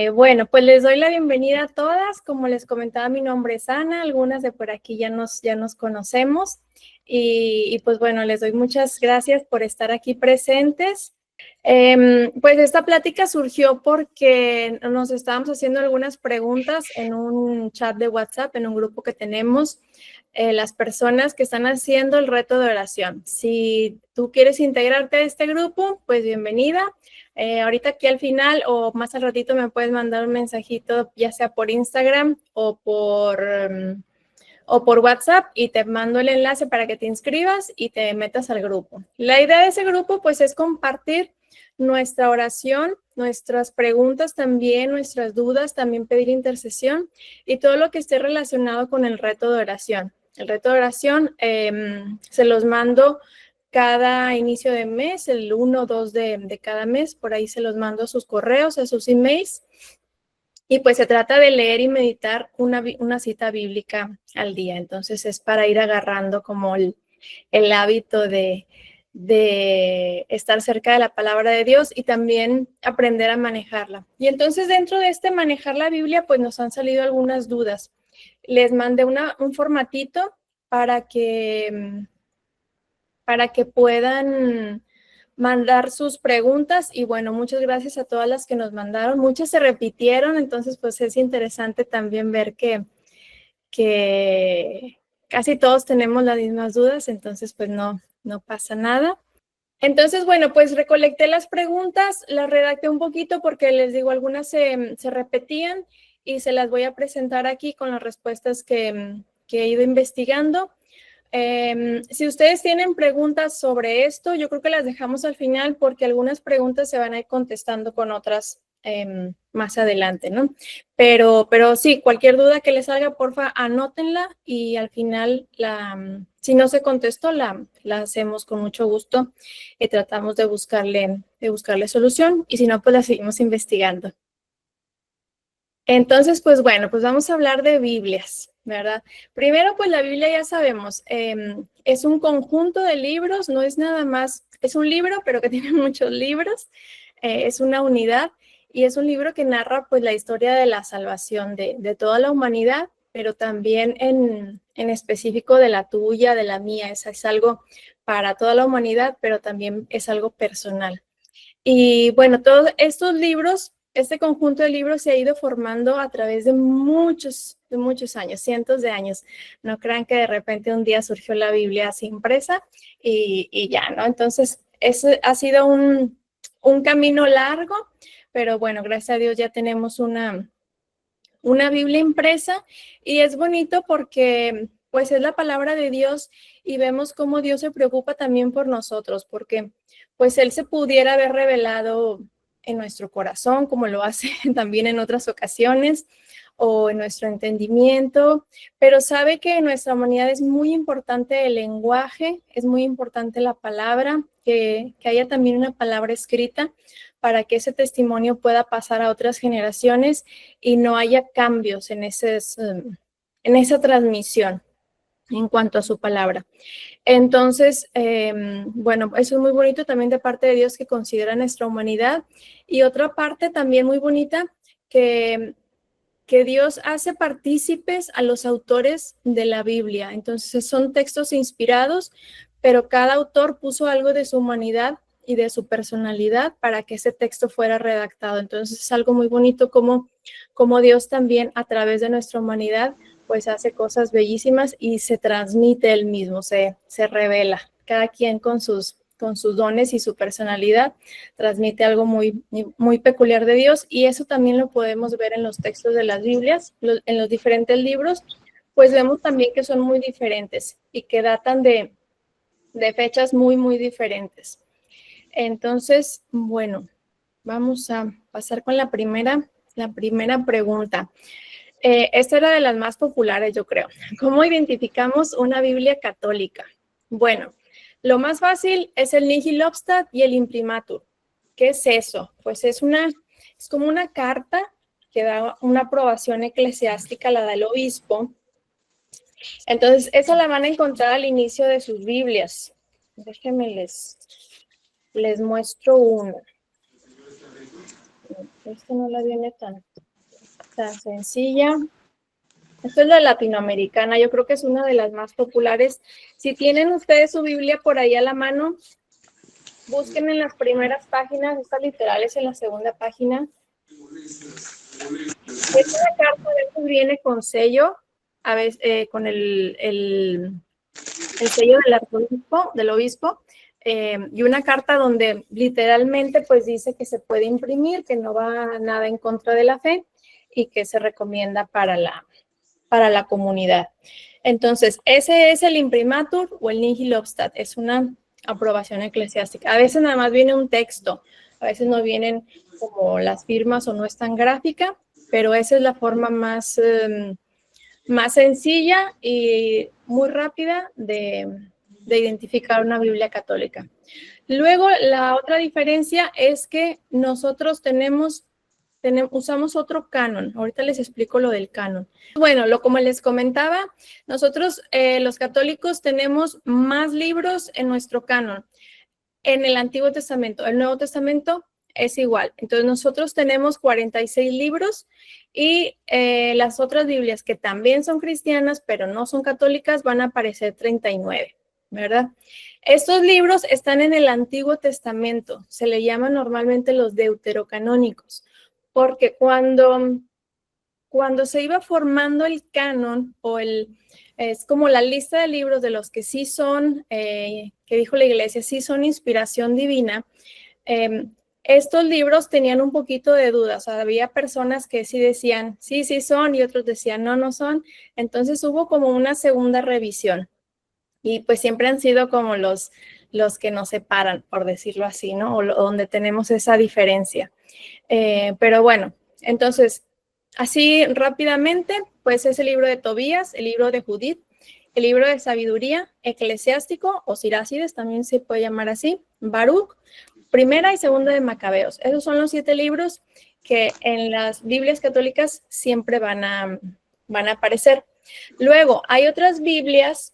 Bueno, pues les doy la bienvenida a todas. Como les comentaba, mi nombre es Ana. Algunas de por aquí ya nos conocemos. Y pues bueno, les doy muchas gracias por estar aquí presentes. Pues esta plática surgió porque nos estábamos haciendo algunas preguntas en un chat de WhatsApp, en un grupo que tenemos, las personas que están haciendo el reto de oración. Si tú quieres integrarte a este grupo, pues bienvenida. Ahorita aquí al final o más al ratito me puedes mandar un mensajito, ya sea por Instagram o por WhatsApp, y te mando el enlace para que te inscribas y te metas al grupo. La idea de ese grupo pues es compartir nuestra oración, nuestras preguntas también, nuestras dudas, también pedir intercesión y todo lo que esté relacionado con el reto de oración. El reto de oración se los mando cada inicio de mes, el 1 o 2 de cada mes, por ahí se los mando a sus correos, a sus emails. Y pues se trata de leer y meditar una cita bíblica al día. Entonces es para ir agarrando como el hábito de estar cerca de la palabra de Dios y también aprender a manejarla. Y entonces dentro de este manejar la Biblia, pues nos han salido algunas dudas. Les mandé un formatito para que puedan mandar sus preguntas y bueno, muchas gracias a todas las que nos mandaron. Muchas se repitieron, entonces pues es interesante también ver que casi todos tenemos las mismas dudas, entonces pues no pasa nada. Entonces, bueno, pues recolecté las preguntas, las redacté un poquito porque les digo, algunas se repetían y se las voy a presentar aquí con las respuestas que he ido investigando. Si ustedes tienen preguntas sobre esto, yo creo que las dejamos al final porque algunas preguntas se van a ir contestando con otras más adelante, ¿no? Pero sí, cualquier duda que les salga, porfa, anótenla y al final, si no se contestó, la hacemos con mucho gusto y tratamos de buscarle solución y si no, pues la seguimos investigando. Entonces, pues bueno, pues vamos a hablar de Biblias, ¿verdad? Primero, pues la Biblia ya sabemos, es un conjunto de libros, no es nada más, es un libro, pero que tiene muchos libros, es una unidad y es un libro que narra pues la historia de la salvación de toda la humanidad, pero también en específico de la tuya, de la mía, es algo para toda la humanidad, pero también es algo personal. Y bueno, todos estos libros, este conjunto de libros se ha ido formando a través de muchos años, cientos de años. No crean que de repente un día surgió la Biblia así impresa y ya, ¿no? Entonces, ese ha sido un camino largo, pero bueno, gracias a Dios ya tenemos una Biblia impresa y es bonito porque pues es la palabra de Dios y vemos cómo Dios se preocupa también por nosotros, porque pues Él se pudiera haber revelado en nuestro corazón, como lo hace también en otras ocasiones, o en nuestro entendimiento, pero sabe que en nuestra humanidad es muy importante el lenguaje, es muy importante la palabra, que haya también una palabra escrita para que ese testimonio pueda pasar a otras generaciones y no haya cambios en esa transmisión en cuanto a su palabra. Entonces, bueno, eso es muy bonito también de parte de Dios que considera nuestra humanidad. Y otra parte también muy bonita que Dios hace partícipes a los autores de la Biblia. Entonces, son textos inspirados, pero cada autor puso algo de su humanidad y de su personalidad para que ese texto fuera redactado. Entonces, es algo muy bonito como Dios también a través de nuestra humanidad pues hace cosas bellísimas y se transmite él mismo, se revela, cada quien con sus dones y su personalidad, transmite algo muy, muy peculiar de Dios y eso también lo podemos ver en los textos de las Biblias, en los diferentes libros, pues vemos también que son muy diferentes y que datan de fechas muy, muy diferentes. Entonces, bueno, vamos a pasar con la primera pregunta. Esta era de las más populares, yo creo. ¿Cómo identificamos una Biblia católica? Bueno, lo más fácil es el Nihil Obstat y el Imprimatur. ¿Qué es eso? Pues es como una carta que da una aprobación eclesiástica, la da el obispo. Entonces, esa la van a encontrar al inicio de sus Biblias. Déjenme les muestro una. Esto no la viene tan sencilla. Esto es la latinoamericana, yo creo que es una de las más populares. Si tienen ustedes su Biblia por ahí a la mano, busquen en las primeras páginas, esta literal es en la segunda página. Esta carta a veces viene con sello, a veces con el sello del obispo, y una carta donde literalmente pues dice que se puede imprimir, que no va nada en contra de la fe y que se recomienda para la comunidad. Entonces, ese es el imprimatur o el nihil obstat, es una aprobación eclesiástica. A veces nada más viene un texto, a veces no vienen como las firmas o no es tan gráfica, pero esa es la forma más sencilla y muy rápida de identificar una Biblia católica. Luego, la otra diferencia es que nosotros usamos otro canon. Ahorita les explico lo del canon. Bueno, como les comentaba, nosotros los católicos tenemos más libros en nuestro canon. En el Antiguo Testamento, el Nuevo Testamento es igual. Entonces nosotros tenemos 46 libros y las otras Biblias que también son cristianas, pero no son católicas, van a aparecer 39, ¿verdad? Estos libros están en el Antiguo Testamento. Se le llaman normalmente los deuterocanónicos, porque cuando se iba formando el canon es como la lista de libros de los que sí son, que dijo la iglesia, sí son inspiración divina, estos libros tenían un poquito de dudas. O sea, había personas que sí decían, sí son, y otros decían, no son. Entonces hubo como una segunda revisión. Y pues siempre han sido como los que nos separan, por decirlo así, ¿no? O donde tenemos esa diferencia. Pero bueno, entonces, así rápidamente, pues es el libro de Tobías, el libro de Judith, el libro de sabiduría, eclesiástico o Sirácides, también se puede llamar así, Baruch, primera y segunda de Macabeos. Esos son los 7 libros que en las Biblias católicas siempre van a aparecer. Luego, hay otras Biblias,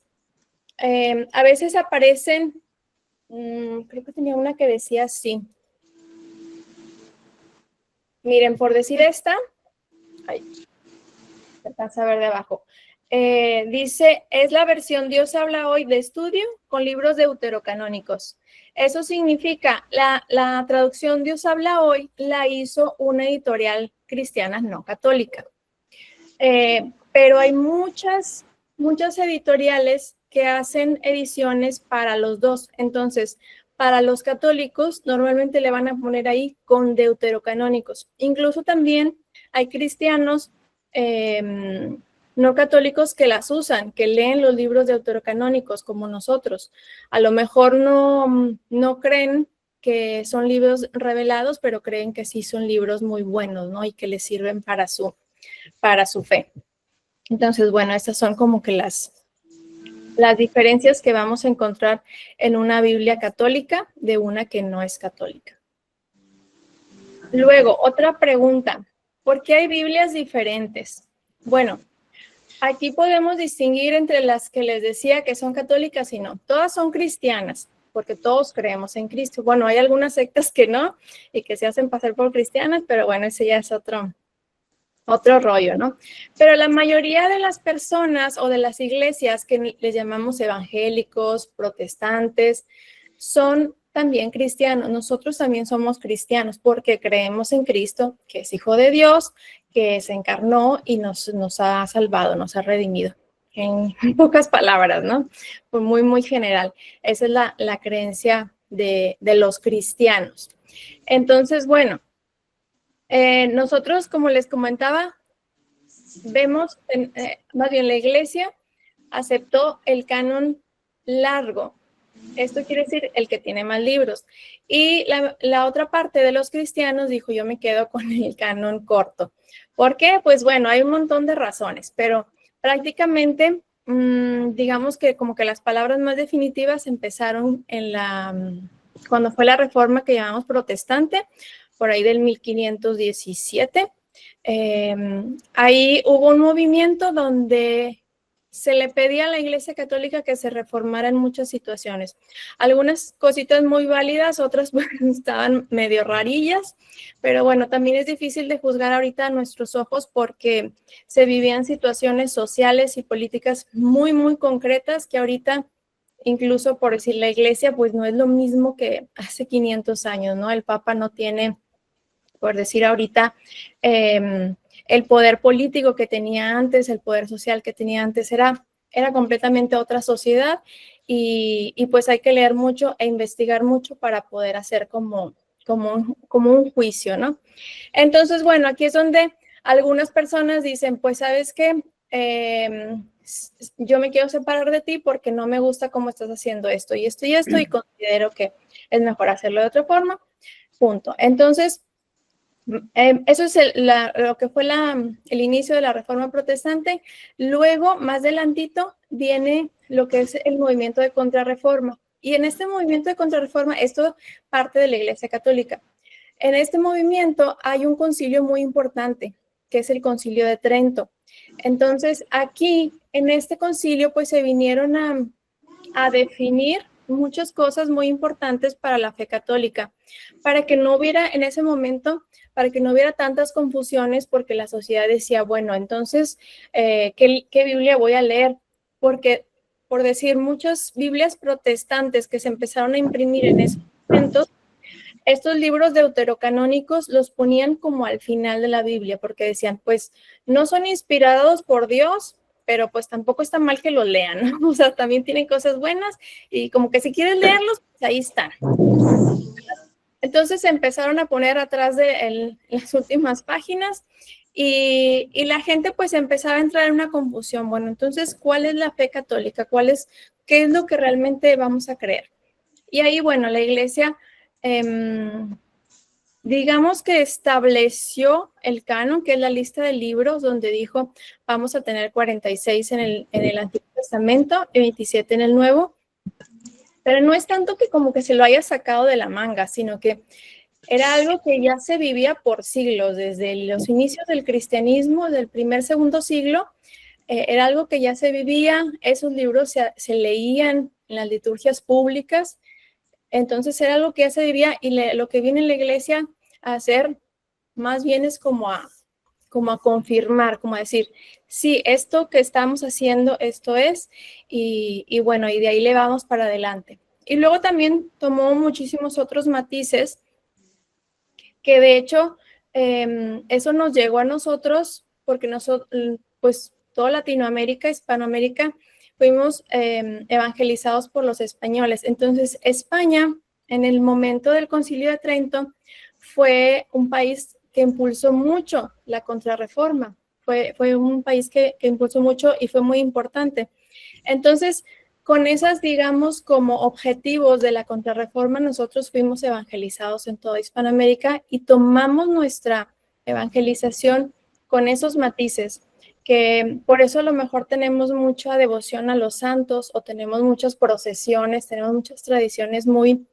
a veces aparecen, creo que tenía una que decía así. Miren, por decir esta, se alcanza a ver de abajo. Dice, es la versión Dios habla hoy de estudio con libros deuterocanónicos. Eso significa, la traducción Dios habla hoy la hizo una editorial cristiana no católica. Pero hay muchas editoriales que hacen ediciones para los dos. Entonces, para los católicos, normalmente le van a poner ahí con deuterocanónicos. Incluso también hay cristianos no católicos que las usan, que leen los libros deuterocanónicos como nosotros. A lo mejor no creen que son libros revelados, pero creen que sí son libros muy buenos, ¿no? Y que les sirven para su fe. Entonces, bueno, estas son como que las diferencias que vamos a encontrar en una Biblia católica de una que no es católica. Luego, otra pregunta. ¿Por qué hay Biblias diferentes? Bueno, aquí podemos distinguir entre las que les decía que son católicas y no. Todas son cristianas, porque todos creemos en Cristo. Bueno, hay algunas sectas que no y que se hacen pasar por cristianas, pero bueno, ese ya es otro rollo, ¿no? Pero la mayoría de las personas o de las iglesias que les llamamos evangélicos, protestantes, son también cristianos. Nosotros también somos cristianos porque creemos en Cristo, que es Hijo de Dios, que se encarnó y nos ha salvado, nos ha redimido. En pocas palabras, ¿no? Pues muy general. Esa es la creencia de los cristianos. Entonces, bueno, nosotros, como les comentaba, vemos, más bien la iglesia aceptó el canon largo. Esto quiere decir el que tiene más libros. Y la otra parte de los cristianos dijo, yo me quedo con el canon corto. ¿Por qué? Pues bueno, hay un montón de razones, pero prácticamente, digamos que como que las palabras más definitivas empezaron cuando fue la reforma que llamamos protestante, por ahí del 1517. Ahí hubo un movimiento donde se le pedía a la Iglesia Católica que se reformara en muchas situaciones. Algunas cositas muy válidas, otras pues, estaban medio rarillas, pero bueno, también es difícil de juzgar ahorita a nuestros ojos porque se vivían situaciones sociales y políticas muy, muy concretas que ahorita, incluso por decir la Iglesia, pues no es lo mismo que hace 500 años, ¿no? El Papa no tiene, por decir ahorita, el poder político que tenía antes, el poder social que tenía antes, era completamente otra sociedad y pues hay que leer mucho e investigar mucho para poder hacer como un juicio, ¿no? Entonces, bueno, aquí es donde algunas personas dicen, pues, ¿sabes qué? Yo me quiero separar de ti porque no me gusta cómo estás haciendo esto y esto y esto y considero que es mejor hacerlo de otra forma, punto. Entonces, eso es lo que fue el inicio de la Reforma Protestante. Luego, más adelantito, viene lo que es el movimiento de Contrarreforma. Y en este movimiento de Contrarreforma, esto parte de la Iglesia Católica. En este movimiento hay un concilio muy importante, que es el Concilio de Trento. Entonces, aquí, en este concilio, pues se vinieron a definir muchas cosas muy importantes para la fe católica, para que no hubiera en ese momento, para que no hubiera tantas confusiones, porque la sociedad decía, bueno, entonces, ¿qué Biblia voy a leer? Porque, por decir, muchas Biblias protestantes que se empezaron a imprimir en esos momentos, estos libros deuterocanónicos los ponían como al final de la Biblia, porque decían, pues, no son inspirados por Dios, pero pues tampoco está mal que los lean, ¿no? O sea, también tienen cosas buenas y como que si quieres leerlos, pues ahí están. Entonces se empezaron a poner atrás de las últimas páginas y la gente pues empezaba a entrar en una confusión. Bueno, entonces, ¿cuál es la fe católica? ¿Qué es lo que realmente vamos a creer? Y ahí, bueno, la iglesia, digamos que estableció el canon, que es la lista de libros, donde dijo, vamos a tener 46 en el Antiguo Testamento y 27 en el Nuevo. Pero no es tanto que como que se lo haya sacado de la manga, sino que era algo que ya se vivía por siglos, desde los inicios del cristianismo, del primer, segundo siglo, era algo que ya se vivía, esos libros se leían en las liturgias públicas, entonces era algo que ya se vivía y lo que viene la iglesia a hacer más bien es como a confirmar, como a decir, sí, esto que estamos haciendo, esto es, y bueno, y de ahí le vamos para adelante. Y luego también tomó muchísimos otros matices que de hecho eso nos llegó a nosotros porque nosotros, pues toda Latinoamérica, Hispanoamérica, fuimos evangelizados por los españoles. Entonces, España, en el momento del Concilio de Trento, fue un país que impulsó mucho la Contrarreforma. Fue un país que impulsó mucho y fue muy importante. Entonces, con esas, digamos, como objetivos de la Contrarreforma, nosotros fuimos evangelizados en toda Hispanoamérica y tomamos nuestra evangelización con esos matices, que por eso a lo mejor tenemos mucha devoción a los santos o tenemos muchas procesiones, tenemos muchas tradiciones muy,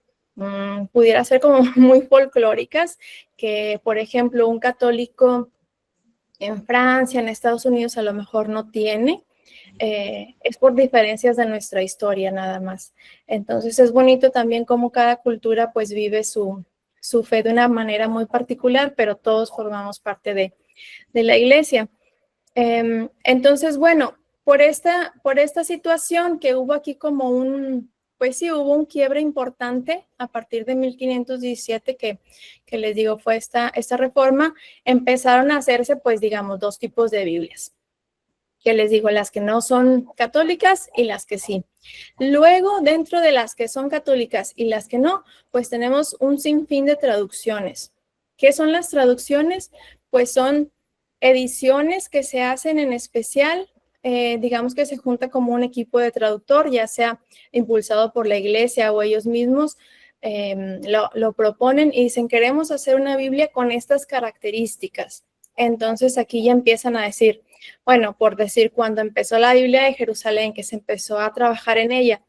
pudiera ser como muy folclóricas, que por ejemplo un católico en Francia, en Estados Unidos a lo mejor no tiene. Es por diferencias de nuestra historia nada más. Entonces es bonito también cómo cada cultura pues vive su fe de una manera muy particular, pero todos formamos parte de la iglesia. Entonces, bueno, por esta situación que hubo aquí como pues sí, hubo un quiebre importante a partir de 1517 que les digo fue esta reforma, empezaron a hacerse pues digamos dos tipos de Biblias, que les digo, las que no son católicas y las que sí. Luego, dentro de las que son católicas y las que no, pues tenemos un sinfín de traducciones. ¿Qué son las traducciones? Pues son ediciones que se hacen en especial, digamos que se junta como un equipo de traductor, ya sea impulsado por la iglesia o ellos mismos, lo proponen y dicen, queremos hacer una Biblia con estas características. Entonces aquí ya empiezan a decir, bueno, por decir, cuando empezó la Biblia de Jerusalén, que se empezó a trabajar en ella,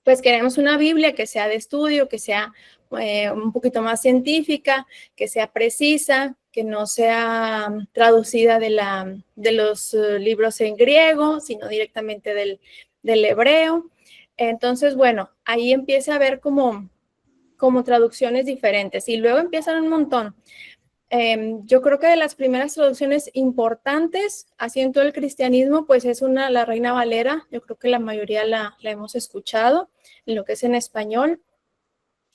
pues queremos una Biblia que sea de estudio, que sea un poquito más científica, que sea precisa, que no sea traducida de los libros en griego, sino directamente del hebreo. Entonces, bueno, ahí empieza a haber como traducciones diferentes y luego empiezan un montón. Yo creo que de las primeras traducciones importantes así en todo el cristianismo, pues es la Reina Valera. Yo creo que la mayoría la hemos escuchado en lo que es en español.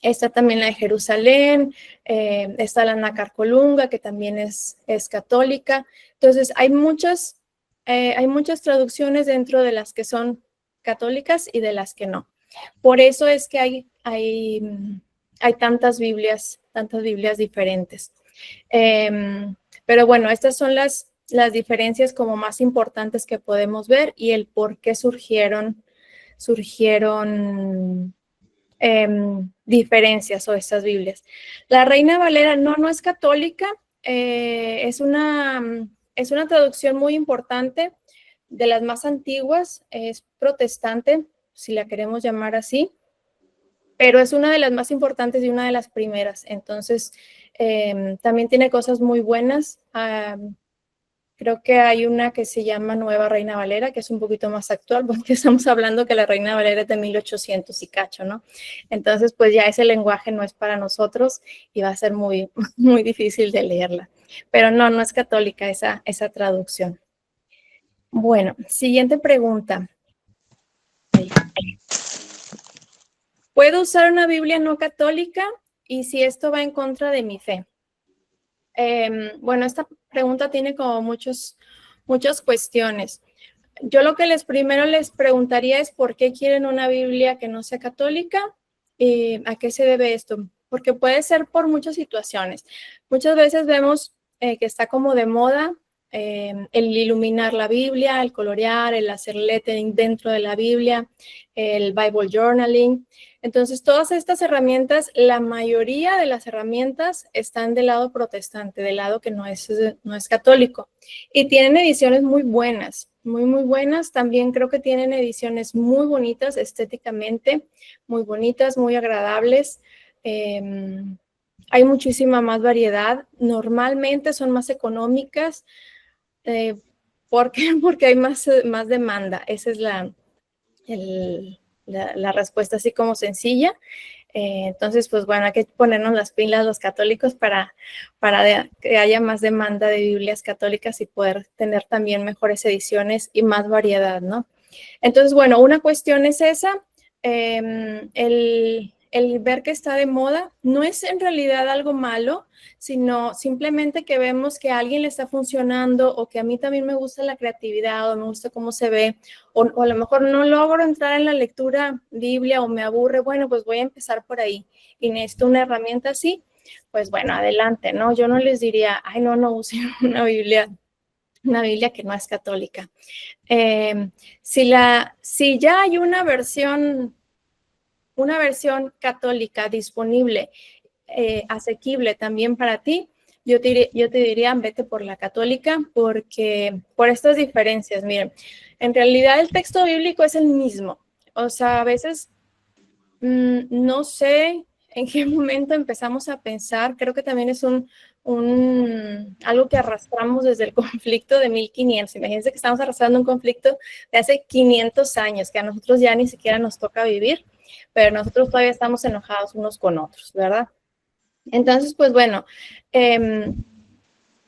Está también la de Jerusalén, está la Nácar Colunga, que también es católica. Entonces, hay muchas traducciones dentro de las que son católicas y de las que no. Por eso es que hay tantas Biblias diferentes. Pero bueno, estas son las diferencias como más importantes que podemos ver y el por qué surgieron diferencias o estas Biblias. La Reina Valera no es católica, es una traducción muy importante, de las más antiguas, es protestante, si la queremos llamar así, pero es una de las más importantes y una de las primeras. Entonces, también tiene cosas muy buenas. Creo que hay una que se llama Nueva Reina Valera, que es un poquito más actual, porque estamos hablando que la Reina Valera es de 1800 y cacho, ¿no? Entonces, pues ya ese lenguaje no es para nosotros y va a ser muy, muy difícil de leerla. Pero no es católica esa traducción. Bueno, siguiente pregunta. ¿Puedo usar una Biblia no católica? Y si esto va en contra de mi fe. Bueno, esta pregunta tiene como muchas cuestiones. Yo lo que primero les preguntaría es por qué quieren una Biblia que no sea católica y a qué se debe esto. Porque puede ser por muchas situaciones. Muchas veces vemos que está como de moda el iluminar la Biblia, el colorear, el hacer lettering dentro de la Biblia, el Bible journaling. Entonces, todas estas herramientas, la mayoría de las herramientas están del lado protestante, del lado que no es católico. Y tienen ediciones muy buenas, muy, muy buenas. También creo que tienen ediciones muy bonitas estéticamente, muy bonitas, muy agradables. Hay muchísima más variedad. Normalmente son más económicas. ¿Por qué? Porque hay más demanda. Esa es la respuesta así como sencilla. Entonces, pues bueno, hay que ponernos las pilas los católicos para que haya más demanda de Biblias católicas y poder tener también mejores ediciones y más variedad, ¿no? Entonces, bueno, una cuestión es esa, el ver que está de moda no es en realidad algo malo, sino simplemente que vemos que a alguien le está funcionando o que a mí también me gusta la creatividad o me gusta cómo se ve o a lo mejor no logro entrar en la lectura Biblia o me aburre, bueno, pues voy a empezar por ahí y necesito una herramienta así, pues bueno, adelante, ¿no? Yo no les diría, ay, no usen una Biblia que no es católica. Si ya hay una versión católica disponible, asequible también para ti, yo te diría, vete por la católica, porque por estas diferencias, miren, en realidad el texto bíblico es el mismo. O sea, a veces no sé en qué momento empezamos a pensar, creo que también es algo que arrastramos desde el conflicto de 1500. Imagínense que estamos arrastrando un conflicto de hace 500 años, que a nosotros ya ni siquiera nos toca vivir, pero nosotros todavía estamos enojados unos con otros, ¿verdad? Entonces, pues bueno,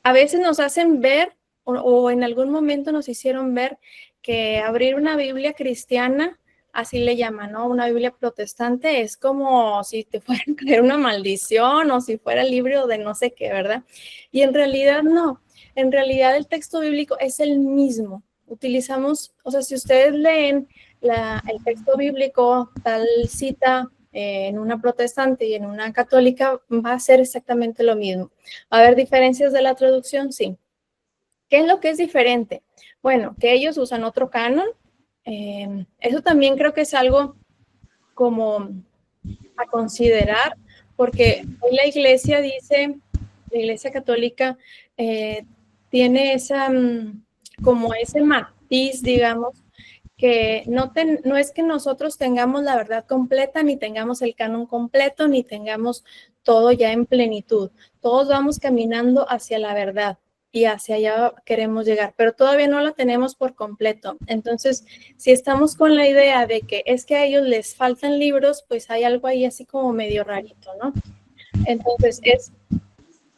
a veces nos hacen ver o en algún momento nos hicieron ver que abrir una Biblia cristiana, así le llaman, ¿no? Una Biblia protestante es como si te fuera a caer una maldición o si fuera el libro de no sé qué, ¿verdad? Y en realidad no. En realidad el texto bíblico es el mismo. Utilizamos, o sea, si ustedes leen el texto bíblico, tal cita en una protestante y en una católica, va a ser exactamente lo mismo. ¿Va a haber diferencias de la traducción? Sí. ¿Qué es lo que es diferente? Bueno, que ellos usan otro canon. Eso también creo que es algo como a considerar, porque hoy la iglesia dice, la iglesia católica tiene como ese matiz, digamos, que no es que nosotros tengamos la verdad completa, ni tengamos el canon completo, ni tengamos todo ya en plenitud. Todos vamos caminando hacia la verdad y hacia allá queremos llegar, pero todavía no lo tenemos por completo. Entonces, si estamos con la idea de que es que a ellos les faltan libros, pues hay algo ahí así como medio rarito, ¿no? Entonces, es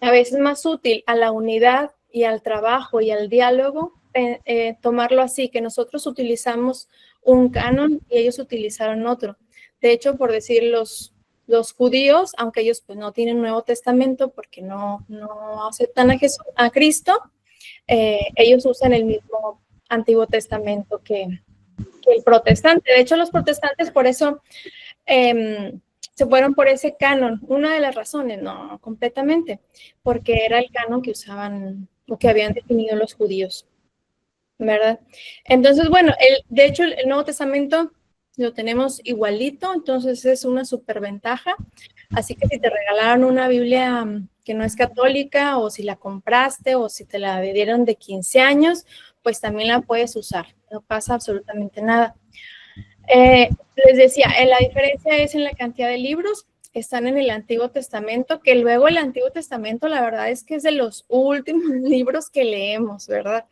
a veces más útil a la unidad y al trabajo y al diálogo tomarlo así, que nosotros utilizamos un canon y ellos utilizaron otro. De hecho, por decir los judíos, aunque ellos pues no tienen Nuevo Testamento porque no aceptan a Cristo, ellos usan el mismo Antiguo Testamento que el protestante. De hecho, los protestantes por eso se fueron por ese canon. Una de las razones, no completamente, porque era el canon que usaban o que habían definido los judíos, ¿verdad? Entonces, bueno, de hecho, el Nuevo Testamento lo tenemos igualito, entonces es una superventaja. Así que si te regalaron una Biblia que no es católica, o si la compraste, o si te la dieron de 15 años, pues también la puedes usar. No pasa absolutamente nada. Les decía, la diferencia es en la cantidad de libros. Están en el Antiguo Testamento, que luego el Antiguo Testamento, la verdad es que es de los últimos libros que leemos, ¿verdad?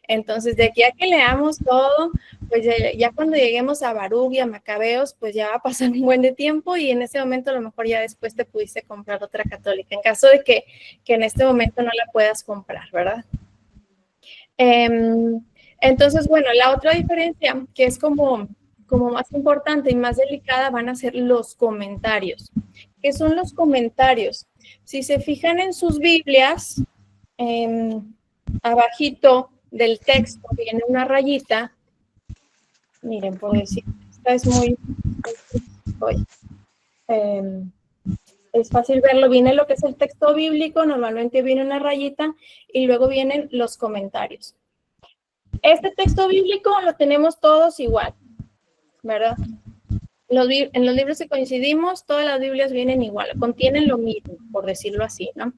Entonces, de aquí a que leamos todo, pues ya cuando lleguemos a Baruch y a Macabeos, pues ya va a pasar un buen de tiempo y en ese momento a lo mejor ya después te pudiste comprar otra católica, en caso de que en este momento no la puedas comprar, ¿verdad? Entonces, bueno, la otra diferencia que es como más importante y más delicada van a ser los comentarios. ¿Qué son los comentarios? Si se fijan en sus Biblias, abajito del texto viene una rayita. Miren, por decir, esta es es fácil verlo. Viene lo que es el texto bíblico, normalmente viene una rayita y luego vienen los comentarios. Este texto bíblico lo tenemos todos igual, ¿verdad? En los libros que coincidimos, todas las Biblias vienen igual, contienen lo mismo, por decirlo así, ¿no?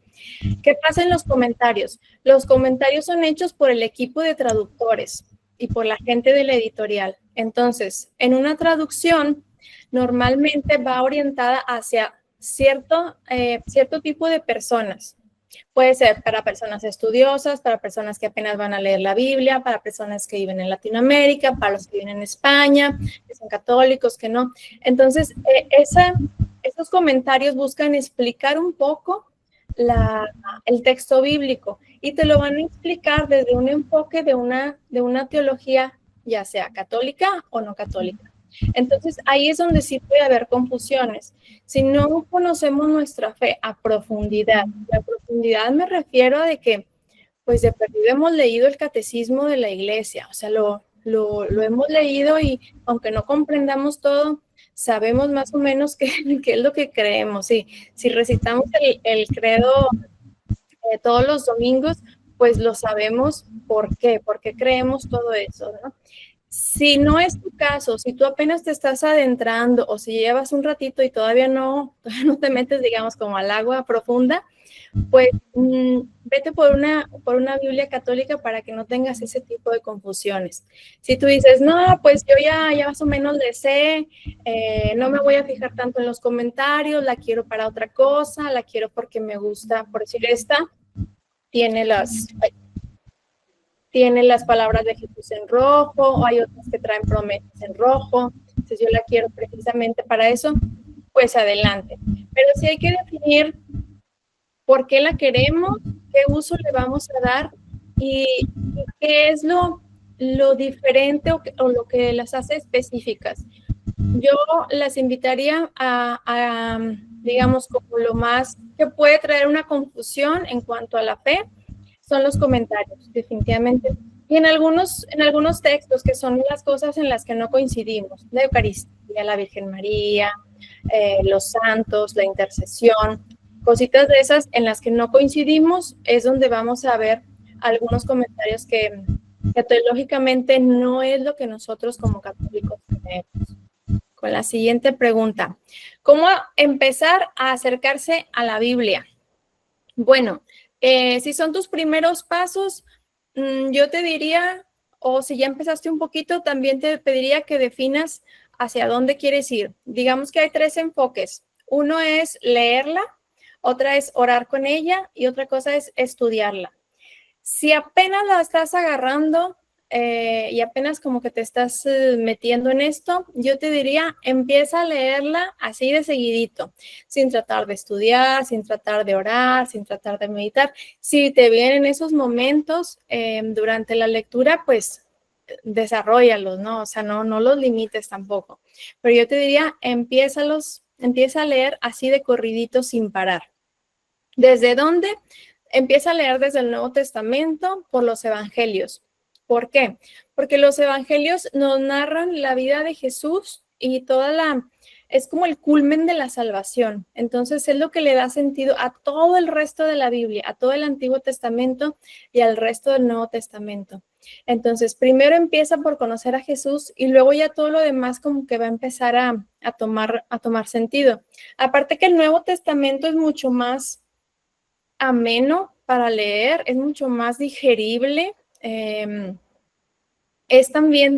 ¿Qué pasa en los comentarios? Los comentarios son hechos por el equipo de traductores y por la gente de la editorial. Entonces, en una traducción, normalmente va orientada hacia cierto tipo de personas. Puede ser para personas estudiosas, para personas que apenas van a leer la Biblia, para personas que viven en Latinoamérica, para los que viven en España, que son católicos, que no. Entonces, esos comentarios buscan explicar un poco el texto bíblico y te lo van a explicar desde un enfoque de una teología, ya sea católica o no católica. Entonces, ahí es donde sí puede haber confusiones. Si no conocemos nuestra fe a profundidad, y a profundidad me refiero a de que, pues de perdido hemos leído el catecismo de la iglesia, o sea, lo hemos leído y aunque no comprendamos todo, sabemos más o menos qué es lo que creemos. Sí, si recitamos el credo todos los domingos, pues lo sabemos por qué creemos todo eso, ¿no? Si no es tu caso, si tú apenas te estás adentrando o si llevas un ratito y todavía no te metes, digamos, como al agua profunda, pues vete por una Biblia católica para que no tengas ese tipo de confusiones. Si tú dices, no, pues yo ya más o menos le sé, no me voy a fijar tanto en los comentarios, la quiero para otra cosa, la quiero porque me gusta, por decir esta, tiene las palabras de Jesús en rojo, o hay otras que traen promesas en rojo, entonces yo la quiero precisamente para eso, pues adelante. Pero sí hay que definir por qué la queremos, qué uso le vamos a dar y qué es lo diferente o lo que las hace específicas. Yo las invitaría a, digamos, como lo más que puede traer una confusión en cuanto a la fe, son los comentarios, definitivamente. Y en algunos textos, que son las cosas en las que no coincidimos, la Eucaristía, la Virgen María, los santos, la intercesión, cositas de esas en las que no coincidimos, es donde vamos a ver algunos comentarios que teológicamente no es lo que nosotros como católicos tenemos. Con la siguiente pregunta, ¿cómo empezar a acercarse a la Biblia? Bueno, si son tus primeros pasos, yo te diría, o si ya empezaste un poquito, también te pediría que definas hacia dónde quieres ir. Digamos que hay 3 enfoques. Uno es leerla, otra es orar con ella y otra cosa es estudiarla. Si apenas la estás agarrando y apenas como que te estás metiendo en esto, yo te diría, empieza a leerla así de seguidito, sin tratar de estudiar, sin tratar de orar, sin tratar de meditar. Si te vienen esos momentos durante la lectura, pues desarróllalos, ¿no? O sea, no los limites tampoco. Pero yo te diría, empieza a leer así de corridito sin parar. ¿Desde dónde? Empieza a leer desde el Nuevo Testamento por los evangelios. ¿Por qué? Porque los evangelios nos narran la vida de Jesús y es como el culmen de la salvación. Entonces es lo que le da sentido a todo el resto de la Biblia, a todo el Antiguo Testamento y al resto del Nuevo Testamento. Entonces, primero empieza por conocer a Jesús y luego ya todo lo demás como que va a empezar a tomar sentido. Aparte que el Nuevo Testamento es mucho más ameno para leer, es mucho más digerible. Es también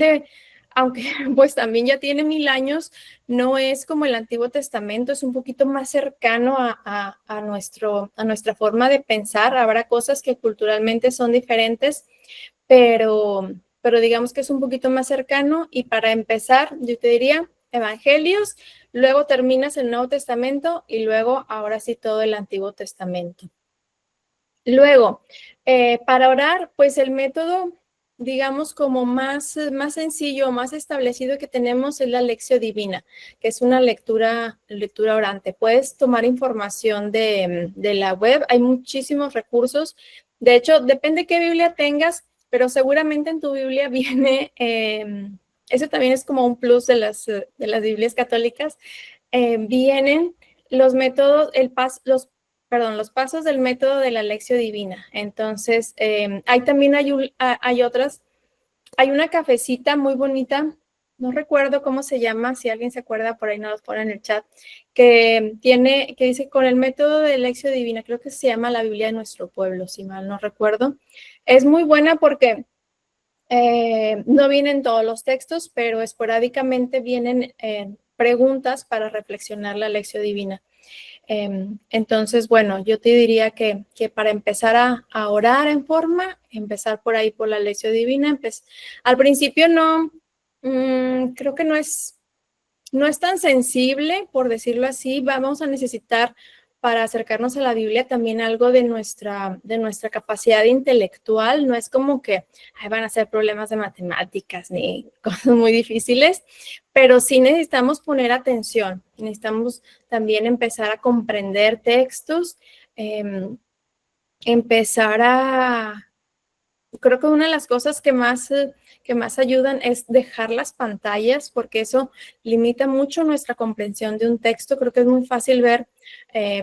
aunque pues también ya tiene 1000 años, no es como el Antiguo Testamento, es un poquito más cercano a nuestra forma de pensar. Habrá cosas que culturalmente son diferentes, pero digamos que es un poquito más cercano. Y para empezar, yo te diría Evangelios, luego terminas el Nuevo Testamento y luego ahora sí todo el Antiguo Testamento. Luego, para orar, pues el método, digamos, como más sencillo, más establecido que tenemos es la Lectio Divina, que es una lectura orante. Puedes tomar información de la web, hay muchísimos recursos. De hecho, depende qué Biblia tengas, pero seguramente en tu Biblia viene, eso también es como un plus de las Biblias católicas, vienen los métodos, los pasos del método de la Lectio Divina. Entonces, también hay otras. Hay una cafecita muy bonita, no recuerdo cómo se llama, si alguien se acuerda, por ahí nos los pone en el chat, que dice con el método de Lectio Divina, creo que se llama la Biblia de nuestro pueblo, si mal no recuerdo. Es muy buena porque no vienen todos los textos, pero esporádicamente vienen preguntas para reflexionar la Lectio Divina. Entonces, bueno, yo te diría que para empezar a orar en forma, empezar por ahí por la Lectio Divina. Al principio creo que no es tan sensible, por decirlo así. Vamos a necesitar para acercarnos a la Biblia también algo de nuestra capacidad intelectual. No es como que van a ser problemas de matemáticas ni cosas muy difíciles, pero sí necesitamos poner atención. Necesitamos también empezar a comprender textos, creo que una de las cosas que más ayudan es dejar las pantallas, porque eso limita mucho nuestra comprensión de un texto. Creo que es muy fácil ver,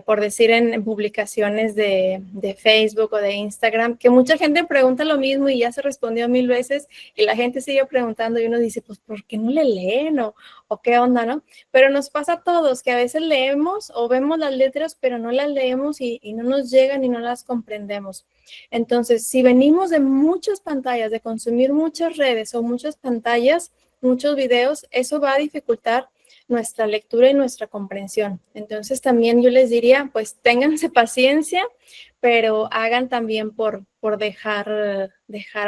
por decir en publicaciones de Facebook o de Instagram, que mucha gente pregunta lo mismo y ya se respondió 1000 veces y la gente sigue preguntando y uno dice, pues, ¿por qué no le leen? ¿O qué onda, no? Pero nos pasa a todos que a veces leemos o vemos las letras, pero no las leemos y no nos llegan y no las comprendemos. Entonces, si venimos de muchas pantallas, de consumir muchas redes o muchas pantallas, muchos videos, eso va a dificultar nuestra lectura y nuestra comprensión. Entonces, también yo les diría, pues ténganse paciencia, pero hagan también por dejar a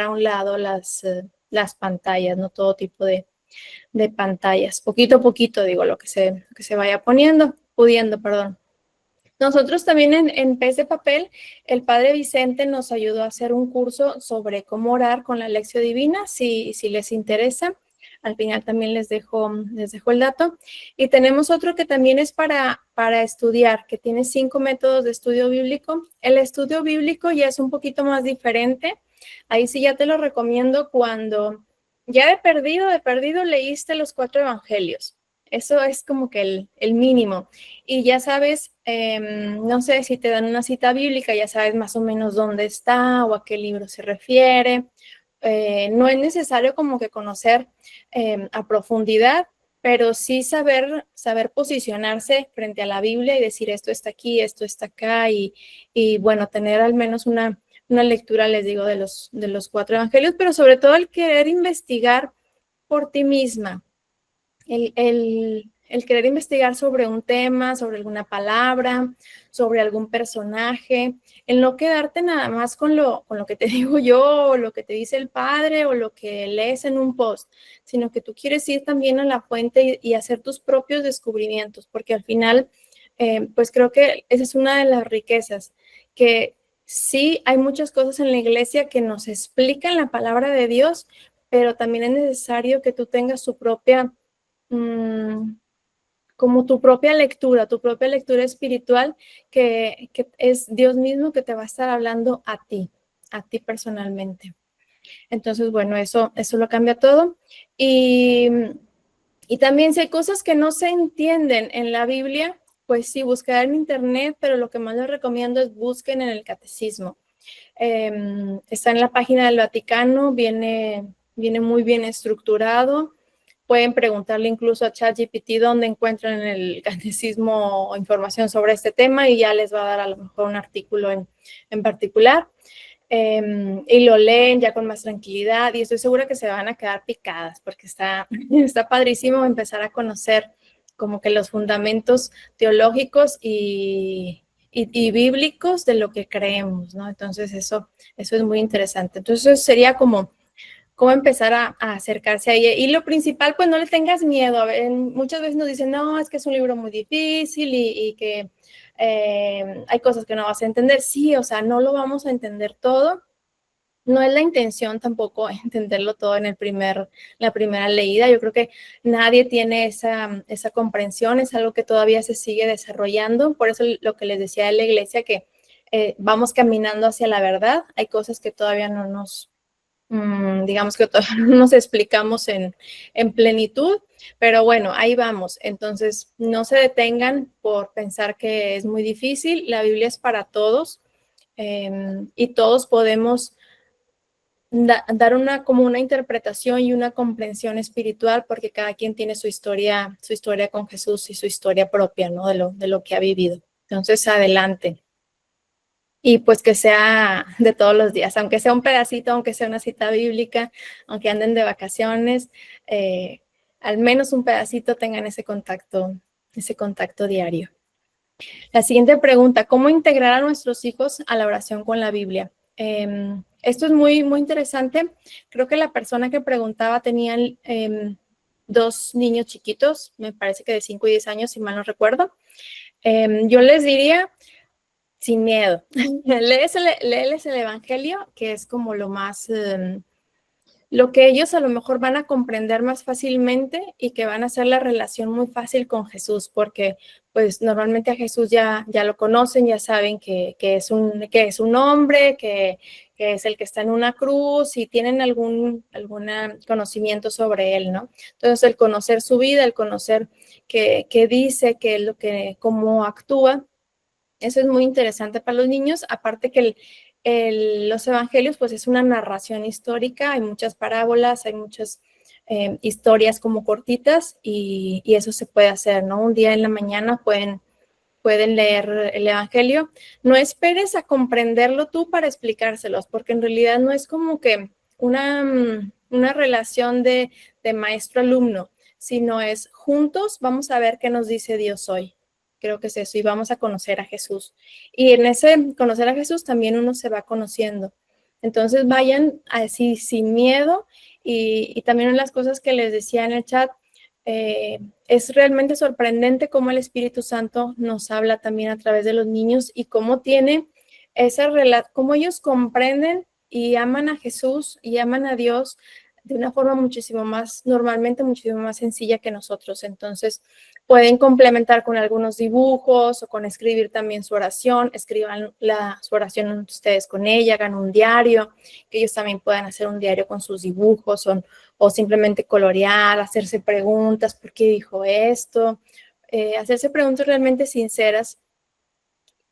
un lado las pantallas, no todo tipo de pantallas. Poquito a poquito, digo, lo que se vaya pudiendo, perdón. Nosotros también en Pez de Papel, el padre Vicente nos ayudó a hacer un curso sobre cómo orar con la Lectio Divina, si les interesa. Al final también les dejo el dato. Y tenemos otro que también es para estudiar, que tiene 5 métodos de estudio bíblico. El estudio bíblico ya es un poquito más diferente. Ahí sí ya te lo recomiendo cuando ya de perdido leíste los 4 evangelios. Eso es como que el mínimo. Y ya sabes, no sé, si te dan una cita bíblica, ya sabes más o menos dónde está o a qué libro se refiere. No es necesario como que conocer a profundidad, pero sí saber posicionarse frente a la Biblia y decir esto está aquí, esto está acá y bueno, tener al menos una una lectura, les digo, de los 4 evangelios, pero sobre todo el querer investigar por ti misma, el querer investigar sobre un tema, sobre alguna palabra, sobre algún personaje, el no quedarte nada más con lo que te digo yo, o lo que te dice el padre, o lo que lees en un post, sino que tú quieres ir también a la fuente y hacer tus propios descubrimientos, porque al final, pues creo que esa es una de las riquezas, que sí hay muchas cosas en la iglesia que nos explican la palabra de Dios, pero también es necesario que tú tengas tu propia como tu propia lectura espiritual, que es Dios mismo que te va a estar hablando a ti personalmente. Entonces, bueno, eso lo cambia todo. Y también si hay cosas que no se entienden en la Biblia, pues sí, buscar en internet, pero lo que más les recomiendo es busquen en el catecismo. Está en la página del Vaticano, viene muy bien estructurado. Pueden preguntarle incluso a ChatGPT dónde encuentran en el catecismo información sobre este tema y ya les va a dar a lo mejor un artículo en particular. Y lo leen ya con más tranquilidad y estoy segura que se van a quedar picadas porque está padrísimo empezar a conocer como que los fundamentos teológicos y bíblicos de lo que creemos, ¿no? Entonces eso es muy interesante. Entonces sería como cómo empezar a acercarse a ella. Y lo principal, pues no le tengas miedo. A ver, muchas veces nos dicen, no, es que es un libro muy difícil y que hay cosas que no vas a entender. Sí, o sea, no lo vamos a entender todo. No es la intención tampoco entenderlo todo en la primera leída. Yo creo que nadie tiene esa comprensión, es algo que todavía se sigue desarrollando. Por eso lo que les decía de la iglesia, que vamos caminando hacia la verdad. Hay cosas que todavía no digamos que todavía no nos explicamos en plenitud, pero bueno, ahí vamos. Entonces, no se detengan por pensar que es muy difícil. La Biblia es para todos y todos podemos dar como una interpretación y una comprensión espiritual porque cada quien tiene su historia con Jesús y su historia propia, ¿no? De lo que ha vivido. Entonces, adelante. Y pues que sea de todos los días, aunque sea un pedacito, aunque sea una cita bíblica, aunque anden de vacaciones, al menos un pedacito tengan ese contacto diario. La siguiente pregunta, ¿cómo integrar a nuestros hijos a la oración con la Biblia? Esto es muy, muy interesante. Creo que la persona que preguntaba tenía 2 niños chiquitos, me parece que de 5 y 10 años, si mal no recuerdo. Yo les diría, sin miedo, léeles el Evangelio, que es como lo más, lo que ellos a lo mejor van a comprender más fácilmente y que van a hacer la relación muy fácil con Jesús, porque pues normalmente a Jesús ya lo conocen, ya saben que es un hombre, que es el que está en una cruz y tienen algún conocimiento sobre él, ¿no? Entonces el conocer su vida, el conocer qué dice, cómo actúa, eso es muy interesante para los niños, aparte que los evangelios, pues es una narración histórica, hay muchas parábolas, hay muchas historias como cortitas y eso se puede hacer, ¿no? Un día en la mañana pueden leer el evangelio. No esperes a comprenderlo tú para explicárselos, porque en realidad no es como que una relación de maestro-alumno, sino es juntos vamos a ver qué nos dice Dios hoy. Creo que es eso, y vamos a conocer a Jesús. Y en ese conocer a Jesús también uno se va conociendo. Entonces vayan así sin miedo y también en las cosas que les decía en el chat, es realmente sorprendente cómo el Espíritu Santo nos habla también a través de los niños y cómo tiene cómo ellos comprenden y aman a Jesús y aman a Dios de una forma normalmente muchísimo más sencilla que nosotros. Entonces, pueden complementar con algunos dibujos o con escribir también su oración, escriban su oración ustedes con ella, hagan un diario, que ellos también puedan hacer un diario con sus dibujos o simplemente colorear, hacerse preguntas, ¿por qué dijo esto? Hacerse preguntas realmente sinceras.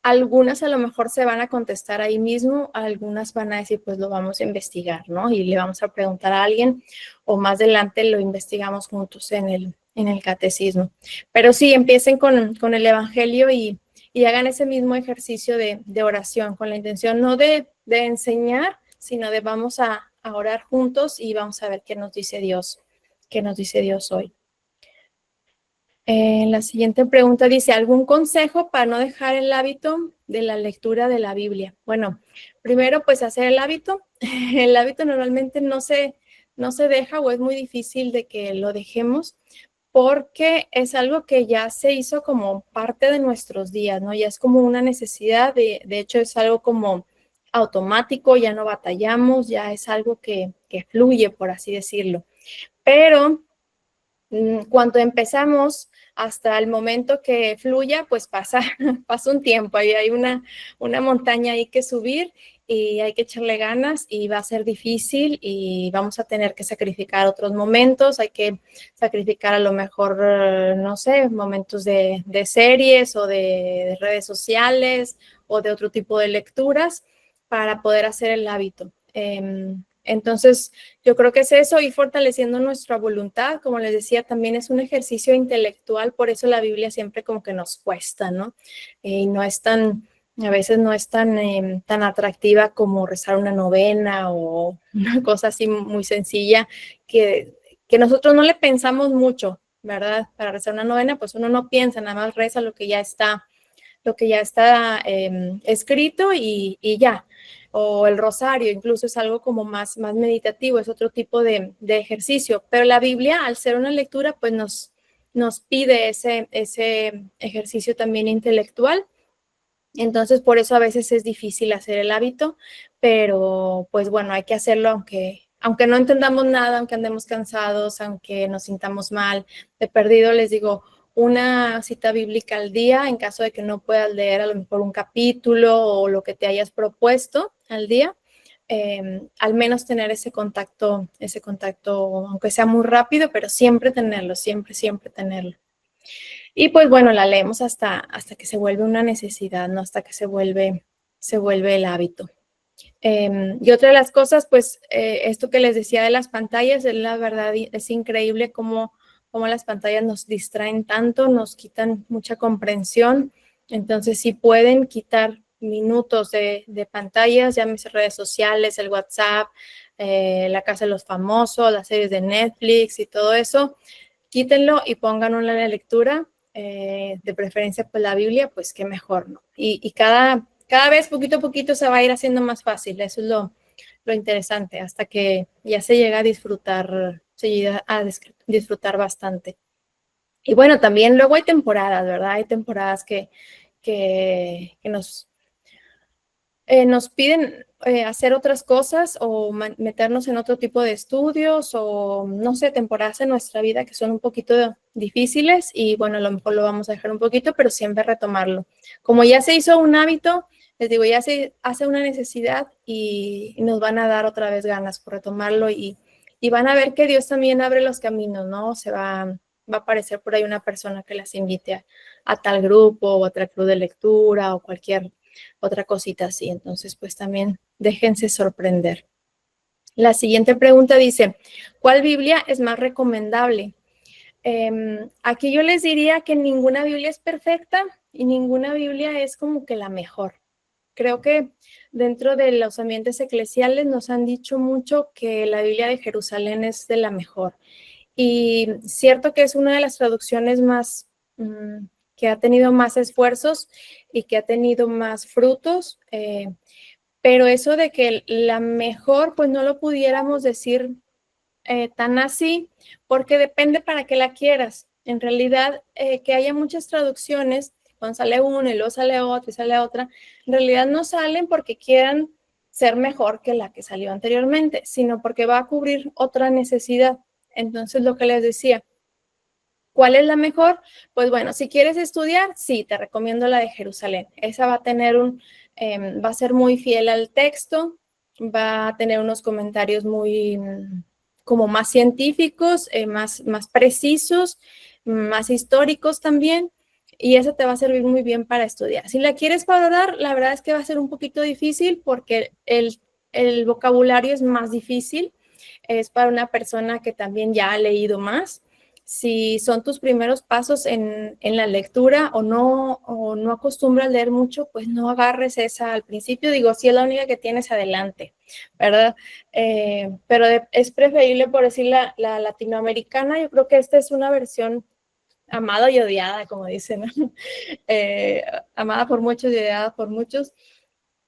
Algunas a lo mejor se van a contestar ahí mismo, algunas van a decir, pues lo vamos a investigar, ¿no? Y le vamos a preguntar a alguien o más adelante lo investigamos juntos en el catecismo. Pero sí, empiecen con el Evangelio y hagan ese mismo ejercicio de oración con la intención no de de enseñar, sino de vamos a orar juntos y vamos a ver qué nos dice Dios hoy. La siguiente pregunta dice, ¿algún consejo para no dejar el hábito de la lectura de la Biblia? Bueno, primero pues hacer el hábito. El hábito normalmente no se deja o es muy difícil de que lo dejemos porque es algo que ya se hizo como parte de nuestros días, ¿no? Ya es como una necesidad, de hecho es algo como automático, ya no batallamos, ya es algo que fluye, por así decirlo. Pero cuando empezamos hasta el momento que fluya, pues pasa un tiempo, hay una montaña ahí que subir y hay que echarle ganas y va a ser difícil y vamos a tener que sacrificar otros momentos, hay que sacrificar a lo mejor, no sé, momentos de series o de redes sociales o de otro tipo de lecturas para poder hacer el hábito. Entonces, yo creo que es eso, ir fortaleciendo nuestra voluntad. Como les decía, también es un ejercicio intelectual, por eso la Biblia siempre como que nos cuesta, ¿no? Y no es a veces no es tan atractiva como rezar una novena o una cosa así muy sencilla que nosotros no le pensamos mucho, ¿verdad? Para rezar una novena, pues uno no piensa, nada más reza lo que ya está escrito y ya. O el rosario, incluso es algo como más meditativo, es otro tipo de ejercicio. Pero la Biblia, al ser una lectura, pues nos pide ese ejercicio también intelectual. Entonces, por eso a veces es difícil hacer el hábito, pero pues bueno, hay que hacerlo aunque no entendamos nada, aunque andemos cansados, aunque nos sintamos mal. De perdido, les digo, una cita bíblica al día, en caso de que no puedas leer a lo mejor un capítulo o lo que te hayas propuesto al día, al menos tener ese contacto, aunque sea muy rápido, pero siempre tenerlo, siempre tenerlo. Y pues bueno, la leemos hasta que se vuelve una necesidad, ¿no? Hasta que se vuelve el hábito. Y otra de las cosas, pues esto que les decía de las pantallas, es la verdad, es increíble cómo las pantallas nos distraen tanto, nos quitan mucha comprensión. Entonces, si pueden quitar minutos de pantallas, llámese redes sociales, el WhatsApp, la casa de los famosos, las series de Netflix y todo eso, quítenlo y pongan una lectura, de preferencia pues la Biblia, pues qué mejor, ¿no? Y cada vez poquito a poquito se va a ir haciendo más fácil, eso es lo interesante, hasta que ya se llega a disfrutar, disfrutar bastante. Y bueno, también luego hay temporadas, ¿verdad? Hay temporadas que nos piden hacer otras cosas o meternos en otro tipo de estudios o, no sé, temporadas en nuestra vida que son un poquito difíciles y, bueno, a lo mejor lo vamos a dejar un poquito, pero siempre retomarlo. Como ya se hizo un hábito, les digo, ya se hace una necesidad y nos van a dar otra vez ganas por retomarlo y van a ver que Dios también abre los caminos, ¿no? Va a aparecer por ahí una persona que las invite a tal grupo o a tal club de lectura o cualquier otra cosita así. Entonces, pues también déjense sorprender. La siguiente pregunta dice, ¿cuál Biblia es más recomendable? Aquí yo les diría que ninguna Biblia es perfecta y ninguna Biblia es como que la mejor. Creo que dentro de los ambientes eclesiales nos han dicho mucho que la Biblia de Jerusalén es de la mejor. Y cierto que es una de las traducciones más que ha tenido más esfuerzos y que ha tenido más frutos, pero eso de que la mejor, pues no lo pudiéramos decir tan así, porque depende para qué la quieras. En realidad, que haya muchas traducciones, cuando sale una y luego sale otra y sale otra, en realidad no salen porque quieran ser mejor que la que salió anteriormente, sino porque va a cubrir otra necesidad. Entonces, lo que les decía, ¿cuál es la mejor? Pues bueno, si quieres estudiar, sí, te recomiendo la de Jerusalén. Esa va a tener va a ser muy fiel al texto, va a tener unos comentarios muy como más científicos, más precisos, más históricos también, y eso te va a servir muy bien para estudiar. Si la quieres valorar, la verdad es que va a ser un poquito difícil porque el vocabulario es más difícil, es para una persona que también ya ha leído más. si son tus primeros pasos en la lectura o no acostumbras a leer mucho, pues no agarres esa al principio. Digo, si es la única que tienes, adelante, ¿verdad? Pero es preferible, por decir, la latinoamericana. Yo creo que esta es una versión amada y odiada, como dicen, ¿no? Amada por muchos y odiada por muchos.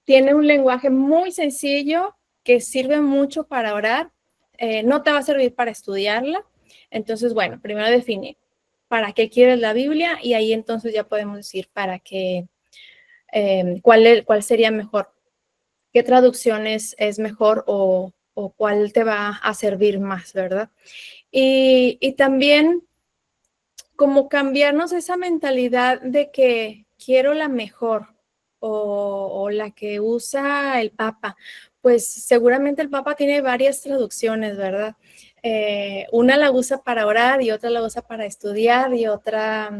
Tiene un lenguaje muy sencillo que sirve mucho para orar. No te va a servir para estudiarla. Entonces, bueno, primero define para qué quieres la Biblia y ahí entonces ya podemos decir para qué, cuál sería mejor, qué traducciones es mejor o cuál te va a servir más, ¿verdad? Y también como cambiarnos esa mentalidad de que quiero la mejor o la que usa el Papa. Pues seguramente el Papa tiene varias traducciones, ¿verdad? Una la usa para orar y otra la usa para estudiar y otra,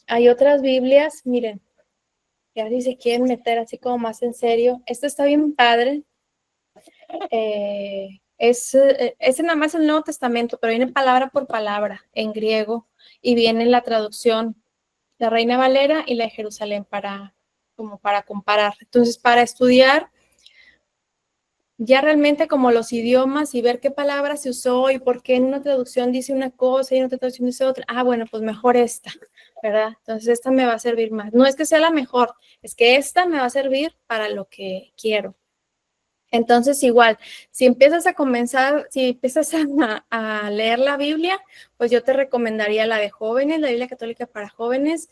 hay otras Biblias, miren, ya si se quieren meter así como más en serio, esto está bien padre. Ese nada más el Nuevo Testamento, pero viene palabra por palabra en griego y viene la traducción, la Reina Valera y la de Jerusalén como para comparar. Entonces, para estudiar ya realmente como los idiomas y ver qué palabra se usó y por qué en una traducción dice una cosa y en otra traducción dice otra. Ah, bueno, pues mejor esta, ¿verdad? Entonces esta me va a servir más. No es que sea la mejor, es que esta me va a servir para lo que quiero. Entonces, igual, si empiezas a leer la Biblia, pues yo te recomendaría la de jóvenes, la Biblia Católica para jóvenes.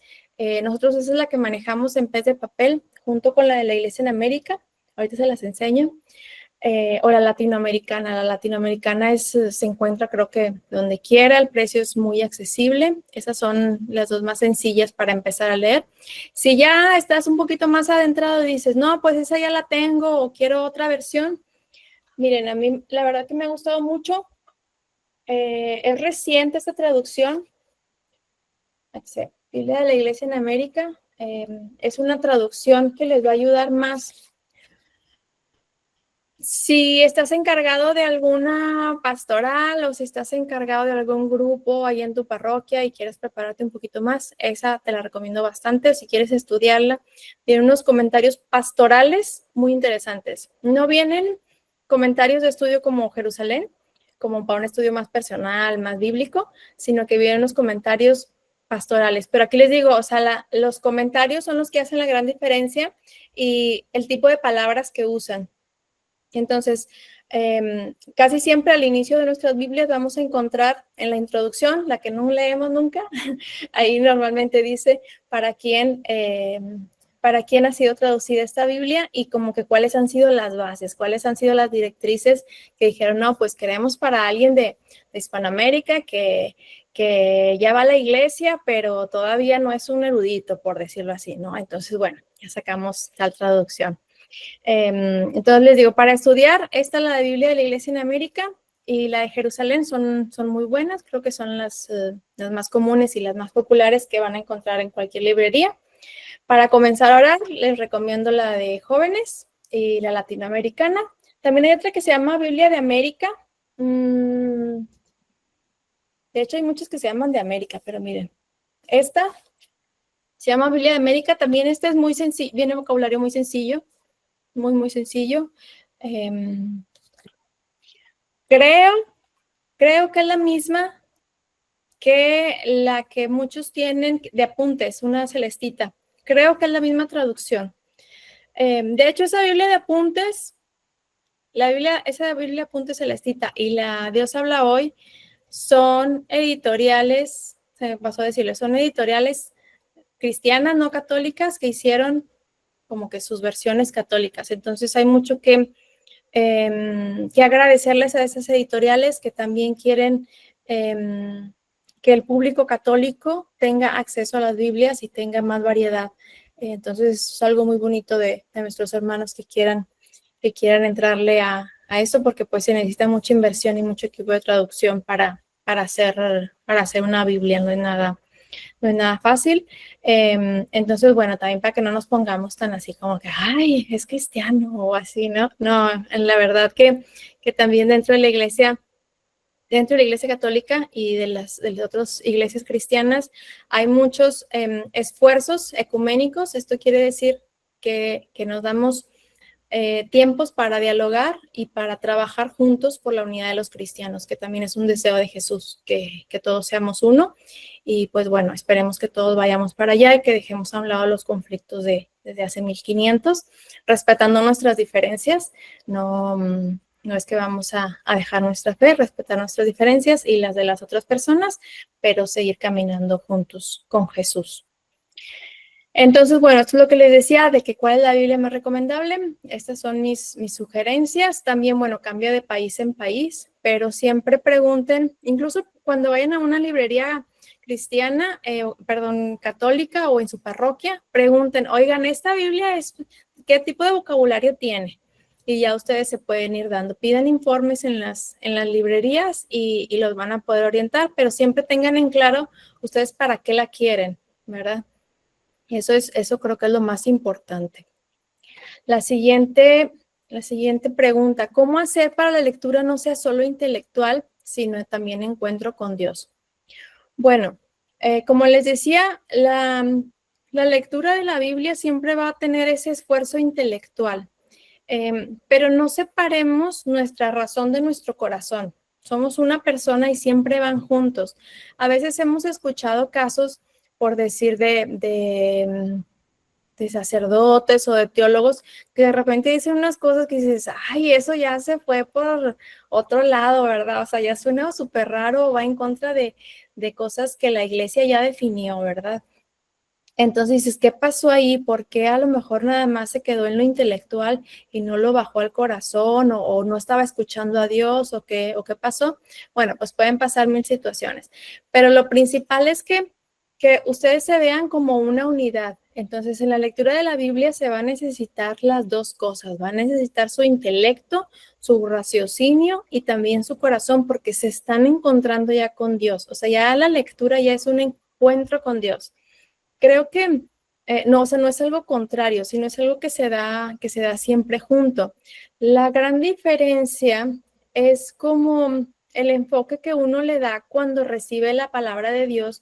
Nosotros esa es la que manejamos en vez de papel, junto con la de la Iglesia en América. Ahorita se las enseño. O la latinoamericana. La latinoamericana se encuentra creo que donde quiera, el precio es muy accesible. Esas son las dos más sencillas para empezar a leer. Si ya estás un poquito más adentrado y dices, no, pues esa ya la tengo o quiero otra versión, miren, a mí la verdad que me ha gustado mucho. Es reciente esta traducción. Biblia de la Iglesia en América. Es una traducción que les va a ayudar más. Si estás encargado de alguna pastoral o si estás encargado de algún grupo ahí en tu parroquia y quieres prepararte un poquito más, esa te la recomiendo bastante. Si quieres estudiarla, tiene unos comentarios pastorales muy interesantes. No vienen comentarios de estudio como Jerusalén, como para un estudio más personal, más bíblico, sino que vienen unos comentarios pastorales. Pero aquí les digo, o sea, los comentarios son los que hacen la gran diferencia y el tipo de palabras que usan. Entonces, casi siempre al inicio de nuestras Biblias vamos a encontrar en la introducción, la que no leemos nunca, ahí normalmente dice para quién ha sido traducida esta Biblia y como que cuáles han sido las bases, cuáles han sido las directrices que dijeron, no, pues queremos para alguien de Hispanoamérica que ya va a la iglesia, pero todavía no es un erudito, por decirlo así, ¿no? Entonces, bueno, ya sacamos tal traducción. Entonces les digo, para estudiar, esta es la de Biblia de la Iglesia en América y la de Jerusalén son muy buenas, creo que son las más comunes y las más populares que van a encontrar en cualquier librería. Para comenzar a orar, les recomiendo la de jóvenes y la latinoamericana. También hay otra que se llama Biblia de América. De hecho, hay muchas que se llaman de América, pero miren, esta se llama Biblia de América. También esta es muy sencillo, viene vocabulario muy sencillo. Muy sencillo. Creo que es la misma que la que muchos tienen de apuntes, una celestita. Creo que es la misma traducción. De hecho, esa Biblia de apuntes, esa Biblia de apuntes celestita y la Dios habla hoy son editoriales, se me pasó a decirle, son editoriales cristianas, no católicas, que hicieron como que sus versiones católicas. Entonces hay mucho que agradecerles a esas editoriales que también quieren que el público católico tenga acceso a las Biblias y tenga más variedad. Entonces es algo muy bonito de nuestros hermanos que quieran entrarle a eso, porque pues se necesita mucha inversión y mucho equipo de traducción para hacer una Biblia, no es nada fácil. Entonces, bueno, también para que no nos pongamos tan así como que, ay, es cristiano o así, ¿no? No, la verdad que también dentro de la iglesia dentro de la Iglesia Católica y de las otras iglesias cristianas hay muchos esfuerzos ecuménicos. Esto quiere decir que nos damos tiempos para dialogar y para trabajar juntos por la unidad de los cristianos, que también es un deseo de Jesús, que todos seamos uno. Y pues bueno, esperemos que todos vayamos para allá y que dejemos a un lado los conflictos desde hace 1500, respetando nuestras diferencias. No es que vamos a dejar nuestra fe, respetar nuestras diferencias y las de las otras personas, pero seguir caminando juntos con Jesús. Entonces, bueno, esto es lo que les decía de que cuál es la Biblia más recomendable. Estas son mis sugerencias. También, bueno, cambia de país en país, pero siempre pregunten, incluso cuando vayan a una librería cristiana, católica o en su parroquia, pregunten, oigan, ¿esta Biblia qué tipo de vocabulario tiene? Y ya ustedes se pueden ir dando. Pidan informes en las librerías y los van a poder orientar, pero siempre tengan en claro ustedes para qué la quieren, ¿verdad? Eso creo que es lo más importante. La siguiente pregunta, ¿cómo hacer para la lectura no sea solo intelectual, sino también encuentro con Dios? Bueno, como les decía, la lectura de la Biblia siempre va a tener ese esfuerzo intelectual, pero no separemos nuestra razón de nuestro corazón. Somos una persona y siempre van juntos. A veces hemos escuchado casos, por decir, de sacerdotes o de teólogos que de repente dicen unas cosas que dices, ay, eso ya se fue por otro lado, ¿verdad? O sea, ya suena súper raro, va en contra de cosas que la iglesia ya definió, ¿verdad? Entonces dices, ¿qué pasó ahí? ¿Por qué a lo mejor nada más se quedó en lo intelectual y no lo bajó al corazón o no estaba escuchando a Dios o qué pasó? Bueno, pues pueden pasar mil situaciones, pero lo principal es que ustedes se vean como una unidad. Entonces, en la lectura de la Biblia se va a necesitar las dos cosas. Va a necesitar su intelecto, su raciocinio y también su corazón, porque se están encontrando ya con Dios. O sea, ya la lectura ya es un encuentro con Dios. Creo que no, o sea, no es algo contrario, sino es algo que se da siempre junto. La gran diferencia es como el enfoque que uno le da cuando recibe la palabra de Dios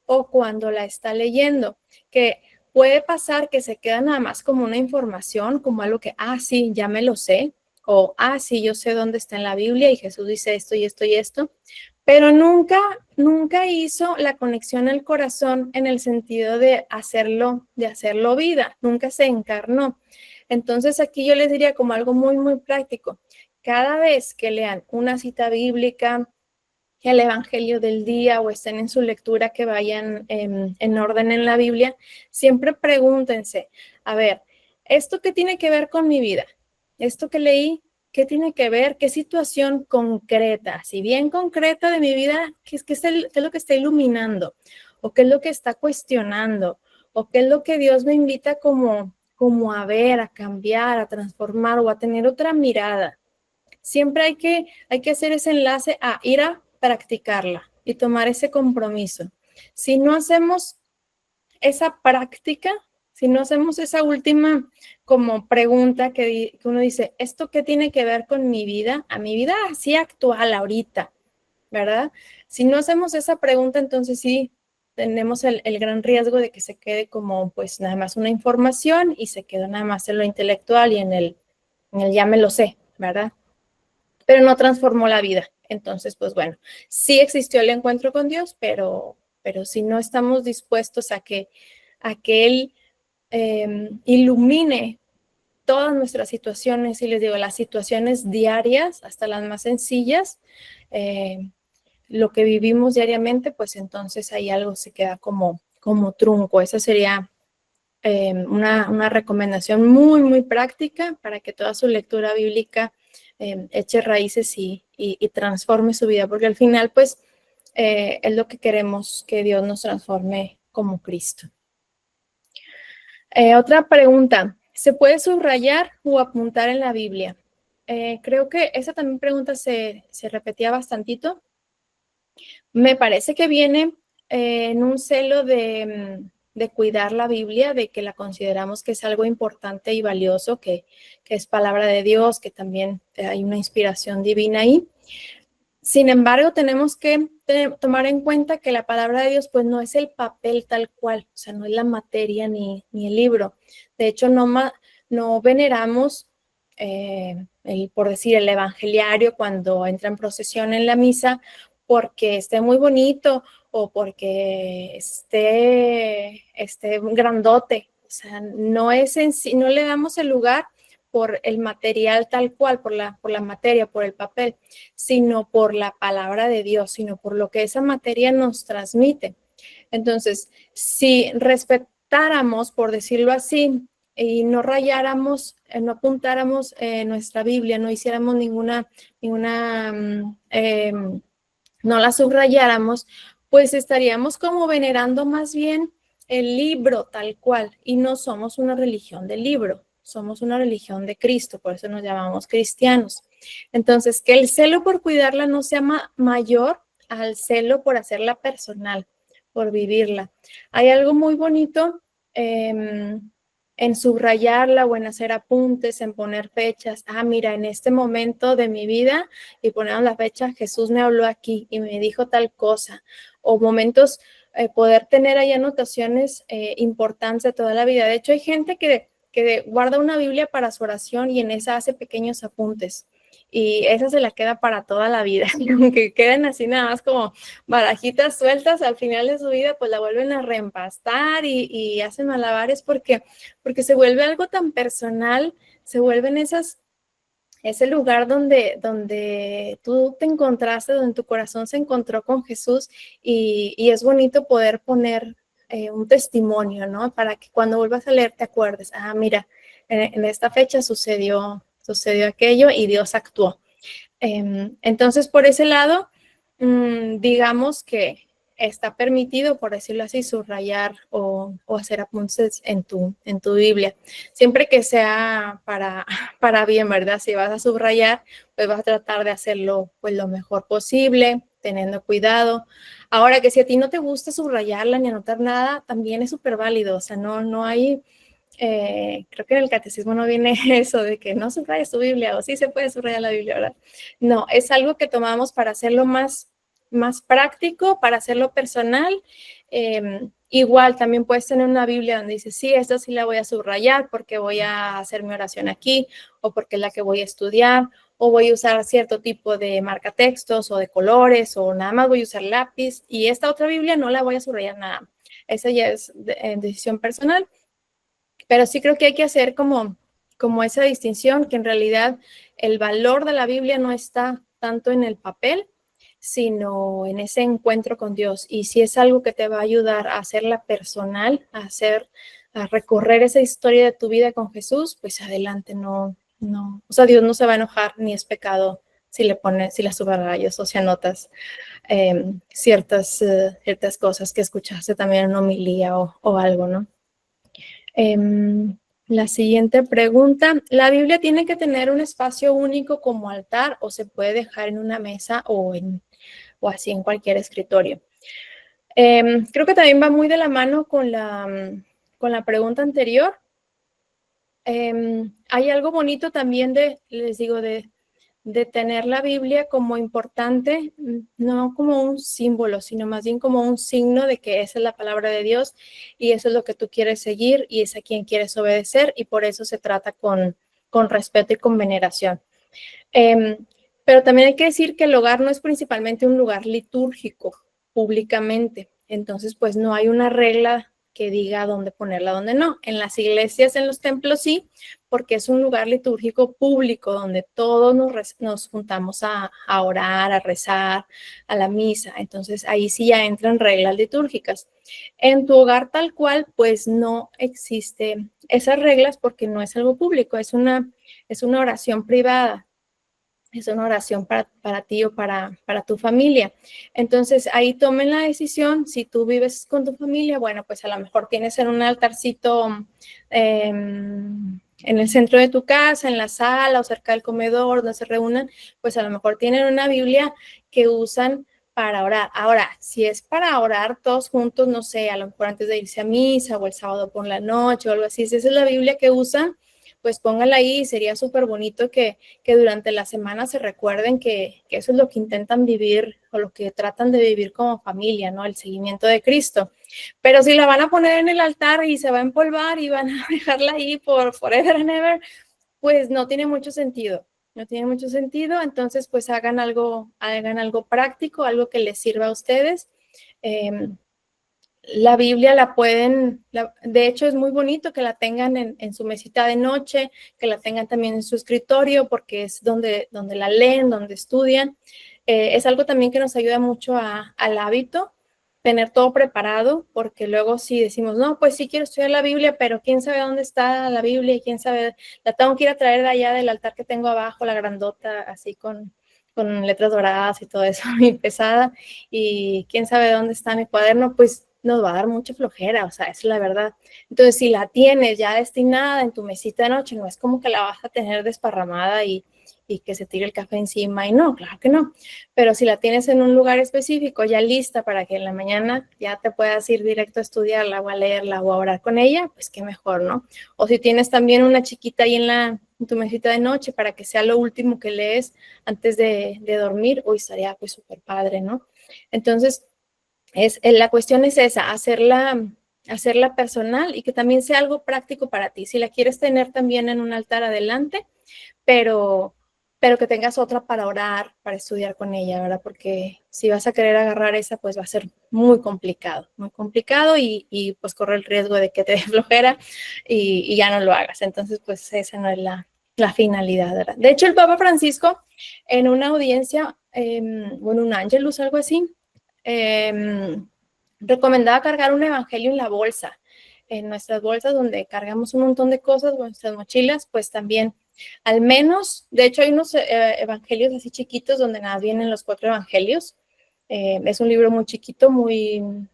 o cuando la está leyendo, que puede pasar que se queda nada más como una información, como algo que, sí, ya me lo sé, o, sí, yo sé dónde está en la Biblia y Jesús dice esto y esto y esto, pero nunca hizo la conexión al corazón en el sentido de hacerlo vida, nunca se encarnó. Entonces aquí yo les diría como algo muy, muy práctico. Cada vez que lean una cita bíblica, el Evangelio del día o estén en su lectura que vayan en orden en la Biblia, siempre pregúntense, a ver, ¿esto qué tiene que ver con mi vida? ¿Esto que leí, qué tiene que ver? ¿Qué situación concreta? Si bien concreta de mi vida, ¿qué es lo que está iluminando? ¿O qué es lo que está cuestionando? ¿O qué es lo que Dios me invita como a ver, a cambiar, a transformar o a tener otra mirada? Siempre hay que hacer ese enlace a ir a practicarla y tomar ese compromiso. Si no hacemos esa práctica, si no hacemos esa última como pregunta que uno dice, ¿esto qué tiene que ver con mi vida? A mi vida así actual ahorita, ¿verdad? Si no hacemos esa pregunta, entonces sí tenemos el gran riesgo de que se quede como pues nada más una información y se quedó nada más en lo intelectual y en el ya me lo sé, ¿verdad? Pero no transformó la vida. Entonces, pues bueno, sí existió el encuentro con Dios, pero si no estamos dispuestos a que Él ilumine todas nuestras situaciones, y les digo, las situaciones diarias, hasta las más sencillas, lo que vivimos diariamente, pues entonces ahí algo se queda como trunco. Esa sería una recomendación muy, muy práctica para que toda su lectura bíblica eche raíces y transforme su vida, porque al final, pues, es lo que queremos, que Dios nos transforme como Cristo. Otra pregunta, ¿se puede subrayar o apuntar en la Biblia? Creo que esa también pregunta se repetía bastantito. Me parece que viene en un celo de cuidar la Biblia, de que la consideramos que es algo importante y valioso, que es palabra de Dios, que también hay una inspiración divina ahí. Sin embargo, tenemos que tomar en cuenta que la palabra de Dios pues no es el papel tal cual, o sea, no es la materia ni el libro. De hecho, no veneramos, por decir, el evangeliario cuando entra en procesión en la misa porque esté muy bonito o porque esté grandote. O sea, no es en sí, no le damos el lugar por el material tal cual, por la materia, por el papel, sino por la palabra de Dios, sino por lo que esa materia nos transmite. Entonces, si respetáramos, por decirlo así, y no rayáramos, no apuntáramos nuestra Biblia, no hiciéramos no la subrayáramos, pues estaríamos como venerando más bien el libro tal cual, y no somos una religión del libro, somos una religión de Cristo, por eso nos llamamos cristianos. Entonces, que el celo por cuidarla no sea mayor al celo por hacerla personal, por vivirla. Hay algo muy bonito en subrayarla o en hacer apuntes, en poner fechas. Ah, mira, en este momento de mi vida, y ponemos la fecha, Jesús me habló aquí y me dijo tal cosa. O momentos, poder tener ahí anotaciones importantes de toda la vida. De hecho, hay gente que guarda una Biblia para su oración y en esa hace pequeños apuntes. Y esa se la queda para toda la vida. Aunque queden así nada más como barajitas sueltas, al final de su vida pues la vuelven a reempastar y hacen malabares porque se vuelve algo tan personal, se vuelven ese lugar donde tú te encontraste, donde tu corazón se encontró con Jesús y es bonito poder poner un testimonio, ¿no? Para que cuando vuelvas a leer te acuerdes, ah, mira, en esta fecha sucedió aquello y Dios actuó. Entonces, por ese lado, digamos que está permitido, por decirlo así, subrayar o hacer apuntes en tu Biblia, siempre que sea para bien, ¿verdad? Si vas a subrayar, pues vas a tratar de hacerlo pues lo mejor posible, teniendo cuidado. Ahora que si a ti no te gusta subrayarla ni anotar nada, también es súper válido, o sea, no hay... creo que en el catecismo no viene eso de que no subrayes tu Biblia o sí se puede subrayar la Biblia, ¿verdad? No, es algo que tomamos para hacerlo más práctico, para hacerlo personal. Igual también puedes tener una Biblia donde dices, sí, esta sí la voy a subrayar porque voy a hacer mi oración aquí o porque es la que voy a estudiar o voy a usar cierto tipo de marcatextos o de colores o nada más voy a usar lápiz y esta otra Biblia no la voy a subrayar nada. Esa ya es decisión personal. Pero sí creo que hay que hacer como esa distinción, que en realidad el valor de la Biblia no está tanto en el papel, sino en ese encuentro con Dios. Y si es algo que te va a ayudar a hacerla personal, a recorrer esa historia de tu vida con Jesús, pues adelante, no. O sea, Dios no se va a enojar ni es pecado si la subrayas o si anotas ciertas cosas que escuchaste también en una homilía o algo, ¿no? La siguiente pregunta, ¿la Biblia tiene que tener un espacio único como altar o se puede dejar en una mesa o así en cualquier escritorio? Creo que también va muy de la mano con la pregunta anterior. Hay algo bonito también les digo, de tener la Biblia como importante, no como un símbolo, sino más bien como un signo de que esa es la palabra de Dios y eso es lo que tú quieres seguir y es a quien quieres obedecer y por eso se trata con respeto y con veneración. Pero también hay que decir que el hogar no es principalmente un lugar litúrgico públicamente, entonces pues no hay una regla que diga dónde ponerla, dónde no. En las iglesias, en los templos sí, porque es un lugar litúrgico público donde todos nos juntamos a orar, a rezar, a la misa. Entonces ahí sí ya entran reglas litúrgicas. En tu hogar tal cual, pues no existe esas reglas porque no es algo público, es una oración privada. Es una oración para ti o para tu familia. Entonces, ahí tomen la decisión. Si tú vives con tu familia, bueno, pues a lo mejor tienes en un altarcito en el centro de tu casa, en la sala o cerca del comedor donde se reúnan, pues a lo mejor tienen una Biblia que usan para orar. Ahora, si es para orar todos juntos, no sé, a lo mejor antes de irse a misa o el sábado por la noche o algo así, si esa es la Biblia que usan, pues pónganla ahí. Sería súper bonito que durante la semana se recuerden que eso es lo que intentan vivir o lo que tratan de vivir como familia, ¿no? El seguimiento de Cristo. Pero si la van a poner en el altar y se va a empolvar y van a dejarla ahí por forever and ever, pues no tiene mucho sentido. No tiene mucho sentido. Entonces, pues hagan algo práctico, algo que les sirva a ustedes. La Biblia de hecho es muy bonito que la tengan en su mesita de noche, que la tengan también en su escritorio, porque es donde la leen, donde estudian. Es algo también que nos ayuda mucho al hábito, tener todo preparado, porque luego si decimos, no, pues sí quiero estudiar la Biblia, pero quién sabe dónde está la Biblia y quién sabe, la tengo que ir a traer de allá del altar que tengo abajo, la grandota, así con letras doradas y todo eso, muy pesada, y quién sabe dónde está mi cuaderno, pues nos va a dar mucha flojera, o sea, esa es la verdad. Entonces, si la tienes ya destinada en tu mesita de noche, no es como que la vas a tener desparramada y que se tire el café encima, y no, claro que no. Pero si la tienes en un lugar específico, ya lista para que en la mañana ya te puedas ir directo a estudiarla o a leerla o a orar con ella, pues qué mejor, ¿no? O si tienes también una chiquita ahí en tu mesita de noche para que sea lo último que lees antes de dormir, uy, estaría pues súper padre, ¿no? Entonces, la cuestión es esa, hacerla personal y que también sea algo práctico para ti. Si la quieres tener también en un altar, adelante, pero que tengas otra para orar, para estudiar con ella, ¿verdad? Porque si vas a querer agarrar esa, pues va a ser muy complicado y pues corre el riesgo de que te dé flojera y ya no lo hagas. Entonces, pues esa no es la finalidad, ¿verdad? De hecho, el Papa Francisco, en una audiencia, o en un ángelus, algo así, recomendaba cargar un evangelio en la bolsa, en nuestras bolsas donde cargamos un montón de cosas, o nuestras mochilas, pues también, al menos, de hecho hay unos evangelios así chiquitos donde nada vienen los 4 evangelios. Es un libro muy chiquito, muy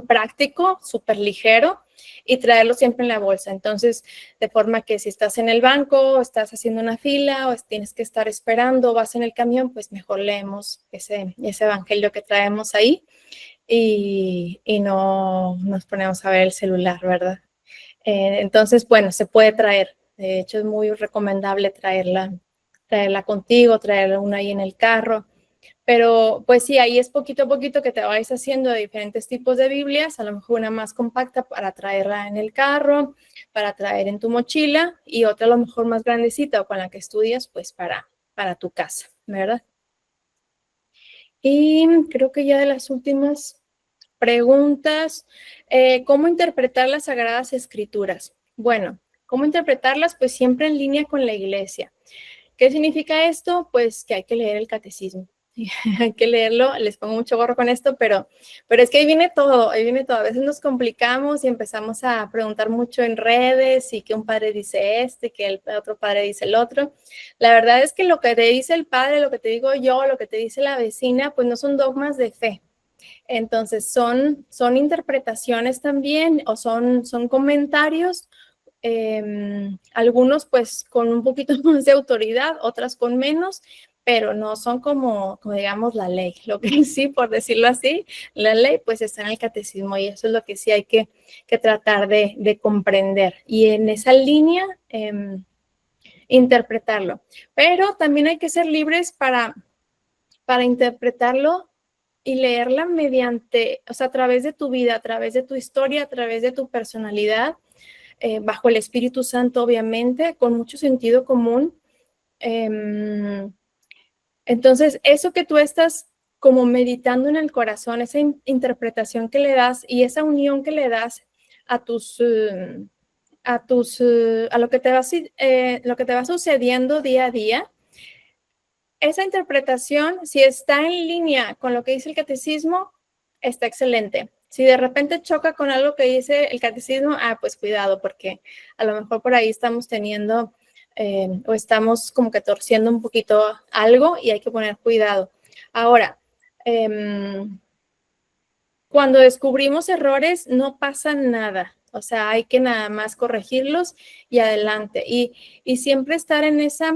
práctico, súper ligero, y traerlo siempre en la bolsa. Entonces, de forma que si estás en el banco, estás haciendo una fila o tienes que estar esperando, vas en el camión, pues mejor leemos ese evangelio que traemos ahí y no nos ponemos a ver el celular, ¿verdad? Entonces, bueno, se puede traer. De hecho, es muy recomendable traerla contigo, traerla una ahí en el carro. Pero pues sí, ahí es poquito a poquito que te vais haciendo de diferentes tipos de Biblias, a lo mejor una más compacta para traerla en el carro, para traer en tu mochila, y otra a lo mejor más grandecita o con la que estudias, pues para tu casa, ¿verdad? Y creo que ya de las últimas preguntas, ¿cómo interpretar las Sagradas Escrituras? Bueno, ¿cómo interpretarlas? Pues siempre en línea con la iglesia. ¿Qué significa esto? Pues que hay que leer el catecismo. Hay que leerlo, les pongo mucho gorro con esto, pero es que ahí viene todo, ahí viene todo. A veces nos complicamos y empezamos a preguntar mucho en redes y que un padre dice y que el otro padre dice el otro. La verdad es que lo que te dice el padre, lo que te digo yo, lo que te dice la vecina, pues no son dogmas de fe. Entonces son interpretaciones también o son comentarios, algunos pues con un poquito más de autoridad, otras con menos, pero no son como digamos la ley. Lo que sí, por decirlo así, la ley pues está en el catecismo y eso es lo que sí hay que tratar de comprender. Y en esa línea, interpretarlo. Pero también hay que ser libres para interpretarlo y leerla mediante, o sea, a través de tu vida, a través de tu historia, a través de tu personalidad, bajo el Espíritu Santo, obviamente, con mucho sentido común. Entonces, eso que tú estás como meditando en el corazón, esa interpretación que le das y esa unión que le das a lo que lo que te va sucediendo día a día, esa interpretación, si está en línea con lo que dice el catecismo, está excelente. Si de repente choca con algo que dice el catecismo, pues cuidado, porque a lo mejor por ahí estamos teniendo o estamos como que torciendo un poquito algo y hay que poner cuidado. Ahora, cuando descubrimos errores, no pasa nada. O sea, hay que nada más corregirlos y adelante. Y siempre estar en esa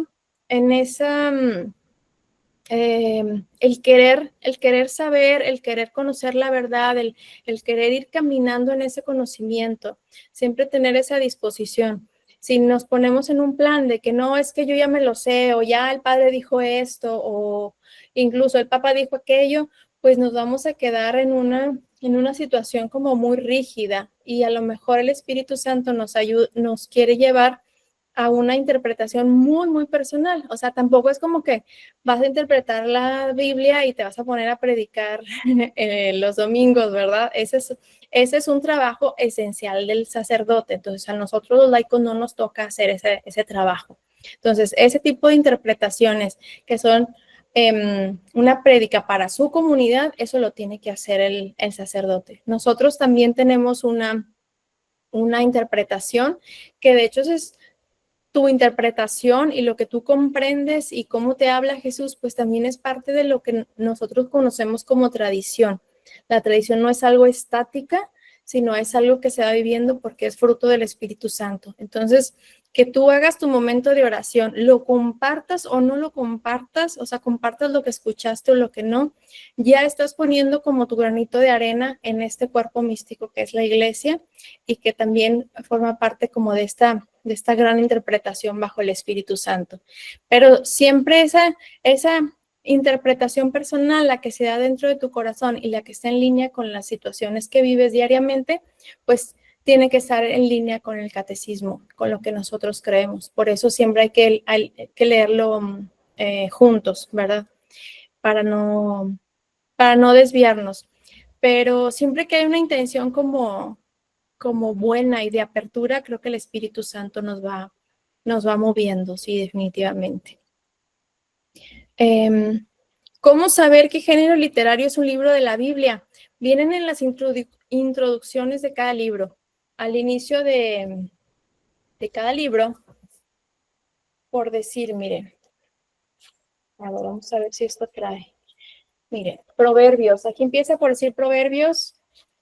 el querer saber, el querer conocer la verdad, el querer ir caminando en ese conocimiento, siempre tener esa disposición. Si nos ponemos en un plan de que no, es que yo ya me lo sé, o ya el padre dijo esto, o incluso el papa dijo aquello, pues nos vamos a quedar en una situación como muy rígida, y a lo mejor el Espíritu Santo nos quiere llevar a una interpretación muy, muy personal. O sea, tampoco es como que vas a interpretar la Biblia y te vas a poner a predicar los domingos, ¿verdad? Ese es un trabajo esencial del sacerdote. Entonces, a nosotros los laicos no nos toca hacer ese trabajo. Entonces, ese tipo de interpretaciones que son una prédica para su comunidad, eso lo tiene que hacer el sacerdote. Nosotros también tenemos una interpretación que de hecho es tu interpretación, y lo que tú comprendes y cómo te habla Jesús, pues también es parte de lo que nosotros conocemos como tradición. La tradición no es algo estática, sino es algo que se va viviendo porque es fruto del Espíritu Santo. Entonces, que tú hagas tu momento de oración, lo compartas o no lo compartas, o sea, compartas lo que escuchaste o lo que no, ya estás poniendo como tu granito de arena en este cuerpo místico que es la iglesia, y que también forma parte como de esta gran interpretación bajo el Espíritu Santo. Pero siempre esa interpretación personal, la que se da dentro de tu corazón y la que está en línea con las situaciones que vives diariamente, pues tiene que estar en línea con el catecismo, con lo que nosotros creemos. Por eso siempre hay que leerlo juntos, ¿verdad? Para no desviarnos. Pero siempre que hay una intención como buena y de apertura, creo que el Espíritu Santo nos va moviendo, sí, definitivamente. ¿Cómo saber qué género literario es un libro de la Biblia? Vienen en las introducciones de cada libro. Al inicio de cada libro, por decir, miren, a ver, vamos a ver si esto trae. Miren, Proverbios. Aquí empieza por decir Proverbios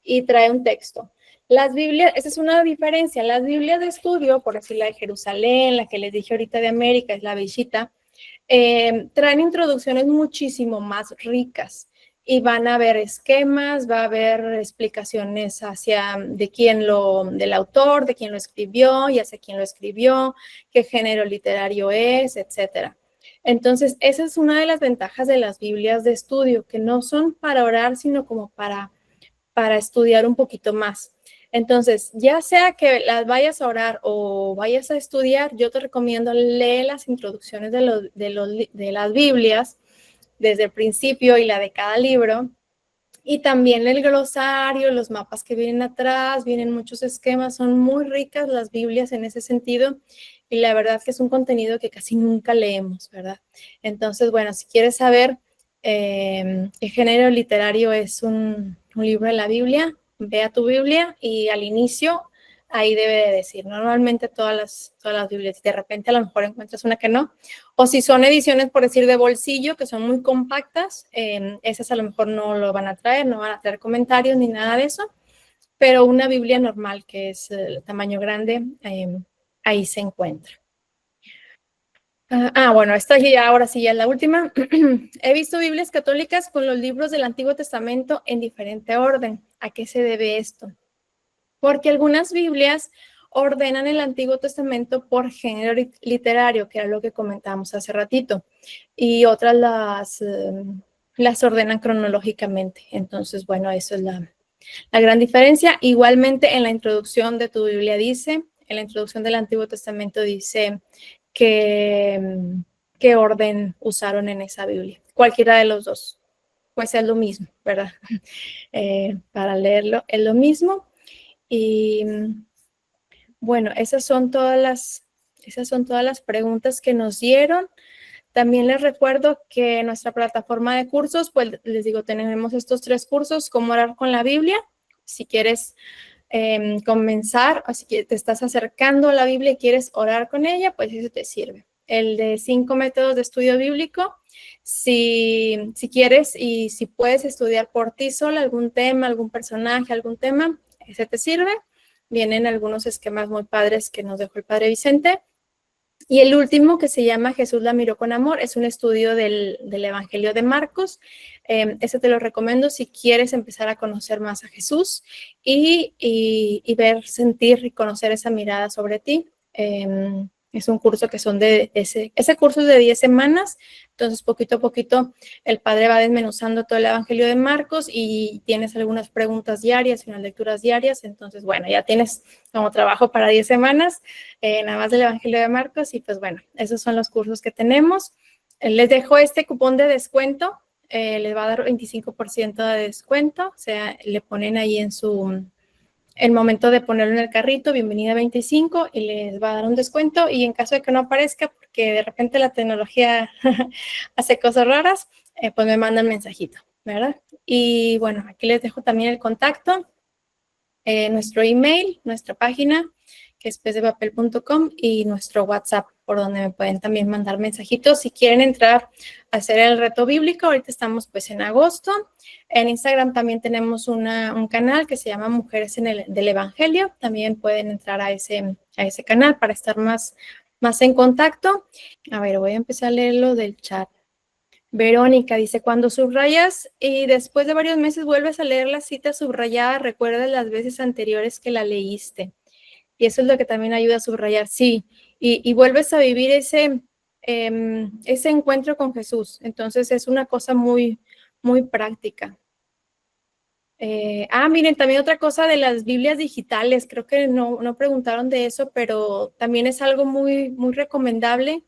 y trae un texto. Las Biblias, esa es una diferencia. Las Biblias de estudio, por decir la de Jerusalén, la que les dije ahorita de América, es la Bellita, traen introducciones muchísimo más ricas, y van a haber esquemas, va a haber explicaciones del autor, de quién lo escribió, y hacia quién lo escribió, qué género literario es, etcétera. Entonces, esa es una de las ventajas de las Biblias de estudio, que no son para orar, sino como para estudiar un poquito más. Entonces, ya sea que las vayas a orar o vayas a estudiar, yo te recomiendo leer las introducciones de las Biblias desde el principio y la de cada libro, y también el glosario, los mapas que vienen atrás, vienen muchos esquemas, son muy ricas las Biblias en ese sentido, y la verdad que es un contenido que casi nunca leemos, ¿verdad? Entonces, bueno, si quieres saber qué género literario es un libro de la Biblia, ve a tu Biblia y al inicio ahí debe de decir. Normalmente todas las Biblias, de repente a lo mejor encuentras una que no, o si son ediciones, por decir, de bolsillo, que son muy compactas, esas a lo mejor no lo van a traer, no van a traer comentarios ni nada de eso, pero una Biblia normal, que es el tamaño grande, ahí se encuentra. Bueno, esta ya, ahora sí ya es la última. He visto Biblias católicas con los libros del Antiguo Testamento en diferente orden. ¿A qué se debe esto? Porque algunas Biblias ordenan el Antiguo Testamento por género literario, que era lo que comentábamos hace ratito, y otras las ordenan cronológicamente. Entonces, bueno, eso es la gran diferencia. Igualmente, en la introducción de tu Biblia dice, en la introducción del Antiguo Testamento dice qué orden usaron en esa Biblia. Cualquiera de los dos, pues es lo mismo, ¿verdad? Para leerlo es lo mismo. Y bueno, esas son todas las preguntas que nos dieron. También les recuerdo que en nuestra plataforma de cursos, pues les digo, tenemos estos 3 cursos: cómo orar con la Biblia. Si quieres comenzar, o si te estás acercando a la Biblia y quieres orar con ella, pues eso te sirve. El de 5 métodos de estudio bíblico, si quieres y si puedes estudiar por ti sola algún tema, algún personaje, algún tema, ese te sirve. Vienen algunos esquemas muy padres que nos dejó el Padre Vicente. Y el último, que se llama Jesús la miró con amor, es un estudio del Evangelio de Marcos. Ese te lo recomiendo si quieres empezar a conocer más a Jesús y ver, sentir y conocer esa mirada sobre ti. Es un curso que son ese curso es de 10 semanas, entonces poquito a poquito el padre va desmenuzando todo el Evangelio de Marcos y tienes algunas preguntas diarias y unas lecturas diarias, entonces bueno, ya tienes como trabajo para 10 semanas, nada más del Evangelio de Marcos y pues bueno, esos son los cursos que tenemos. Les dejo este cupón de descuento, les va a dar 25% de descuento, o sea, le ponen ahí en el momento de ponerlo en el carrito, bienvenida 25, y les va a dar un descuento. Y en caso de que no aparezca, porque de repente la tecnología hace cosas raras, pues me mandan mensajito, ¿verdad? Y bueno, aquí les dejo también el contacto, nuestro email, nuestra página, que es pesdepapel.com, y nuestro WhatsApp, por donde me pueden también mandar mensajitos si quieren entrar a hacer el reto bíblico. Ahorita estamos pues en agosto. En Instagram también tenemos un canal que se llama Mujeres del Evangelio. También pueden entrar a ese canal para estar más en contacto. A ver, voy a empezar a leer lo del chat. Verónica dice, cuando subrayas y después de varios meses vuelves a leer la cita subrayada, recuerda las veces anteriores que la leíste. Y eso es lo que también ayuda a subrayar, sí. Y vuelves a vivir ese encuentro con Jesús. Entonces es una cosa muy, muy práctica. Miren, también otra cosa de las Biblias digitales. Creo que no preguntaron de eso, pero también es algo muy, muy recomendable.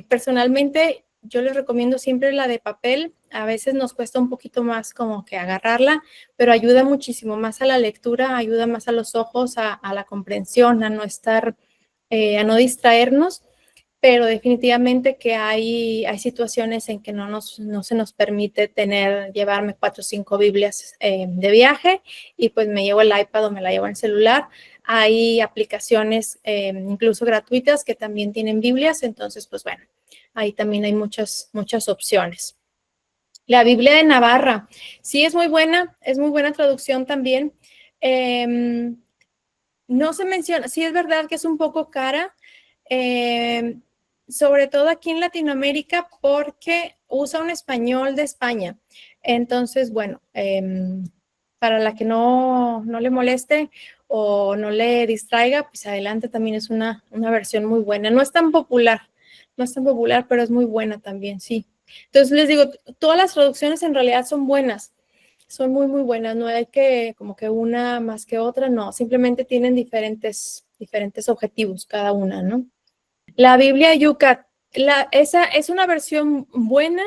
Personalmente, yo les recomiendo siempre la de papel. A veces nos cuesta un poquito más como que agarrarla, pero ayuda muchísimo más a la lectura, ayuda más a los ojos, a la comprensión, a no estar, a no distraernos. Pero definitivamente que hay situaciones en que no se nos permite llevarme 4 o 5 Biblias de viaje y pues me llevo el iPad o me la llevo en el celular. Hay aplicaciones incluso gratuitas que también tienen Biblias, entonces pues bueno, ahí también hay muchas opciones. La Biblia de Navarra, sí es muy buena traducción también. No se menciona, sí es verdad que es un poco cara, sobre todo aquí en Latinoamérica, porque usa un español de España. Entonces, bueno, para la que no le moleste o no le distraiga, pues adelante también es una versión muy buena. No es tan popular, pero es muy buena también, sí. Entonces les digo, todas las traducciones en realidad son buenas. Son muy, muy buenas, no hay que como que una más que otra, no, simplemente tienen diferentes objetivos cada una, ¿no? La Biblia Yucat, esa es una versión buena,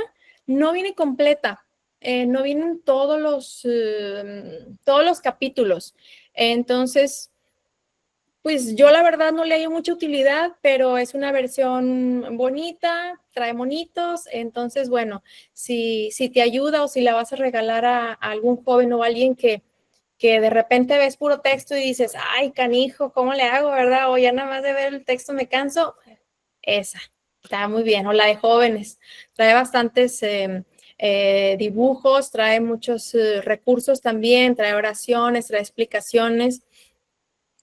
no viene completa, no vienen todos los capítulos, entonces pues yo la verdad no le hallo mucha utilidad, pero es una versión bonita, trae monitos, entonces bueno, si te ayuda o si la vas a regalar a algún joven o a alguien que de repente ves puro texto y dices, ay, canijo, ¿cómo le hago, verdad? O ya nada más de ver el texto me canso, esa, está muy bien, o la de jóvenes, trae bastantes dibujos, trae muchos recursos también, trae oraciones, trae explicaciones.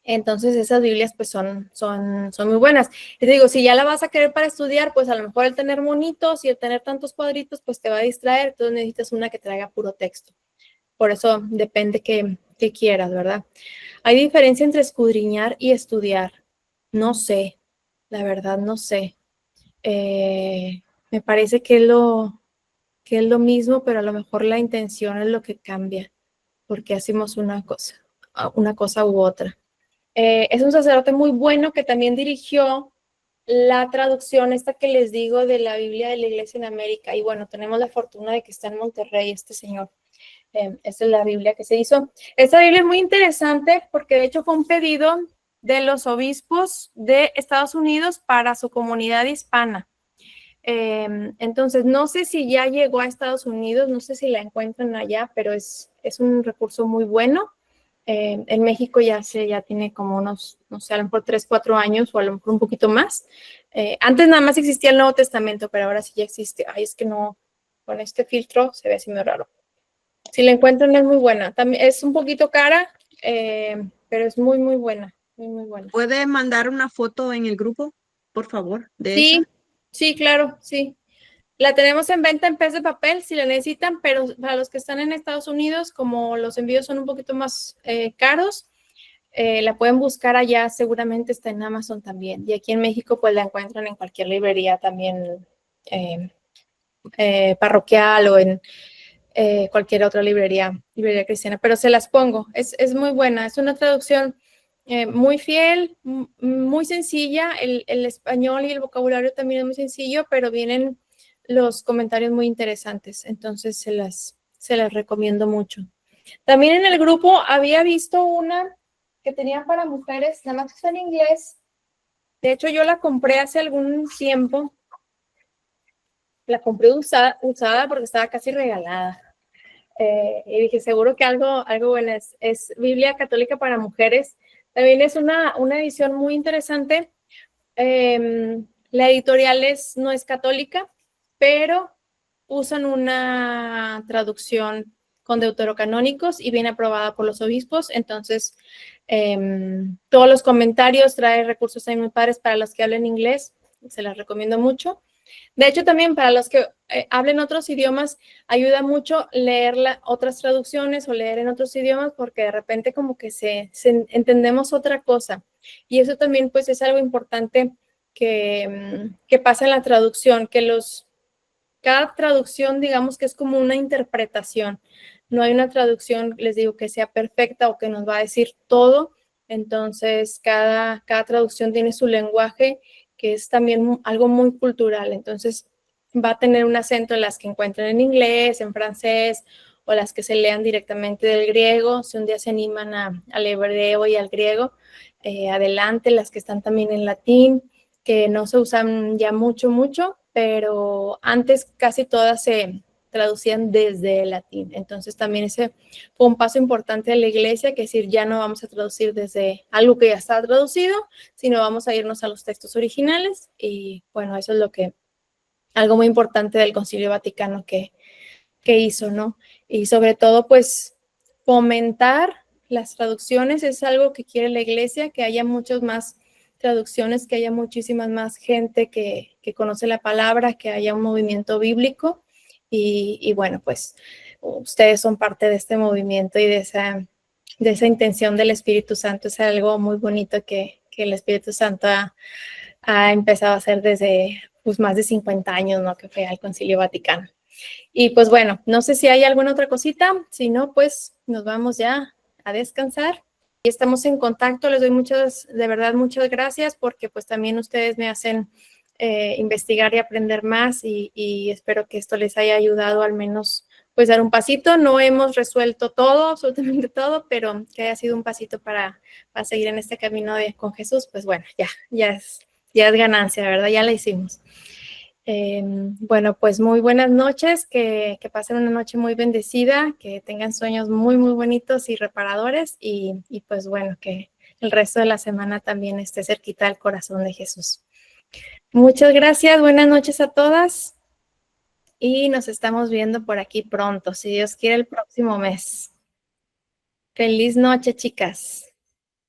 Entonces esas Biblias pues son muy buenas. Y te digo, si ya la vas a querer para estudiar, pues a lo mejor el tener monitos y el tener tantos cuadritos pues te va a distraer, entonces necesitas una que traiga puro texto. Por eso depende qué quieras, ¿verdad? Hay diferencia entre escudriñar y estudiar. No sé, la verdad no sé. Me parece que es lo mismo, pero a lo mejor la intención es lo que cambia, porque hacemos una cosa u otra. Es un sacerdote muy bueno que también dirigió la traducción esta que les digo de la Biblia de la Iglesia en América. Y bueno, tenemos la fortuna de que está en Monterrey este señor. Esta es la Biblia que se hizo. Esta Biblia es muy interesante porque de hecho fue un pedido de los obispos de Estados Unidos para su comunidad hispana. Entonces, no sé si ya llegó a Estados Unidos, no sé si la encuentran allá, pero es un recurso muy bueno. En México ya tiene como unos, no sé, a lo mejor 3, 4 años o a lo mejor un poquito más. Antes nada más existía el Nuevo Testamento, pero ahora sí ya existe. Ay, es que no, con este filtro se ve así muy raro. Si la encuentran es muy buena. También es un poquito cara, pero es muy, muy buena. Muy, muy buena. ¿Puede mandar una foto en el grupo, por favor, de Sí, esa? sí, claro, sí. La tenemos en venta en Pez de Papel si la necesitan, pero para los que están en Estados Unidos, como los envíos son un poquito más caros, La pueden buscar allá, seguramente está en Amazon también. Y aquí en México pues la encuentran en cualquier librería también parroquial o en cualquier otra librería cristiana. Pero se las pongo, es muy buena, es una traducción muy fiel, muy sencilla. El español y el vocabulario también es muy sencillo, pero vienen los comentarios muy interesantes. Entonces se las recomiendo mucho. También en el grupo había visto una que tenían para mujeres, nada más que está en inglés. De hecho, yo la compré hace algún tiempo. La compré usada porque estaba casi regalada. Y dije, seguro que algo bueno es Biblia Católica para Mujeres. También es una edición muy interesante. La editorial no es católica, pero usan una traducción con deuterocanónicos y viene aprobada por los obispos. Entonces, todos los comentarios trae recursos ahí muy padres para los que hablen inglés. Se las recomiendo mucho. De hecho, también para los que hablen otros idiomas, ayuda mucho leer otras traducciones o leer en otros idiomas porque de repente como que entendemos otra cosa. Y eso también pues es algo importante que pasa en la traducción, que cada traducción digamos que es como una interpretación. No hay una traducción, les digo, que sea perfecta o que nos va a decir todo. Entonces, cada traducción tiene su lenguaje, que es también algo muy cultural. Entonces, va a tener un acento en las que encuentran en inglés, en francés, o las que se lean directamente del griego. Si un día se animan al hebreo y al griego, adelante. Las que están también en latín, que no se usan ya mucho, pero antes casi todas se traducían desde el latín. Entonces también ese fue un paso importante de la iglesia, que es decir, ya no vamos a traducir desde algo que ya está traducido, sino vamos a irnos a los textos originales. Y bueno, eso es algo muy importante del Concilio Vaticano que hizo, ¿no? Y sobre todo, pues, fomentar las traducciones es algo que quiere la iglesia, que haya muchas más traducciones, que haya muchísimas más gente que conoce la palabra, que haya un movimiento bíblico. Y bueno, pues ustedes son parte de este movimiento y de esa intención del Espíritu Santo. Es algo muy bonito que el Espíritu Santo ha empezado a hacer desde pues, más de 50 años, ¿no? Que fue al Concilio Vaticano. Y pues bueno, no sé si hay alguna otra cosita, si no, pues nos vamos ya a descansar. Y estamos en contacto, les doy de verdad muchas gracias porque pues también ustedes me hacen investigar y aprender más y espero que esto les haya ayudado al menos pues dar un pasito. No hemos resuelto todo, absolutamente todo, pero que haya sido un pasito para seguir en este camino con Jesús, pues bueno, ya es ganancia, ¿verdad? Ya la hicimos. Bueno, pues muy buenas noches, que pasen una noche muy bendecida, que tengan sueños muy bonitos y reparadores y pues bueno, que el resto de la semana también esté cerquita al corazón de Jesús. Muchas gracias, buenas noches a todas y nos estamos viendo por aquí pronto, si Dios quiere, el próximo mes. Feliz noche, chicas.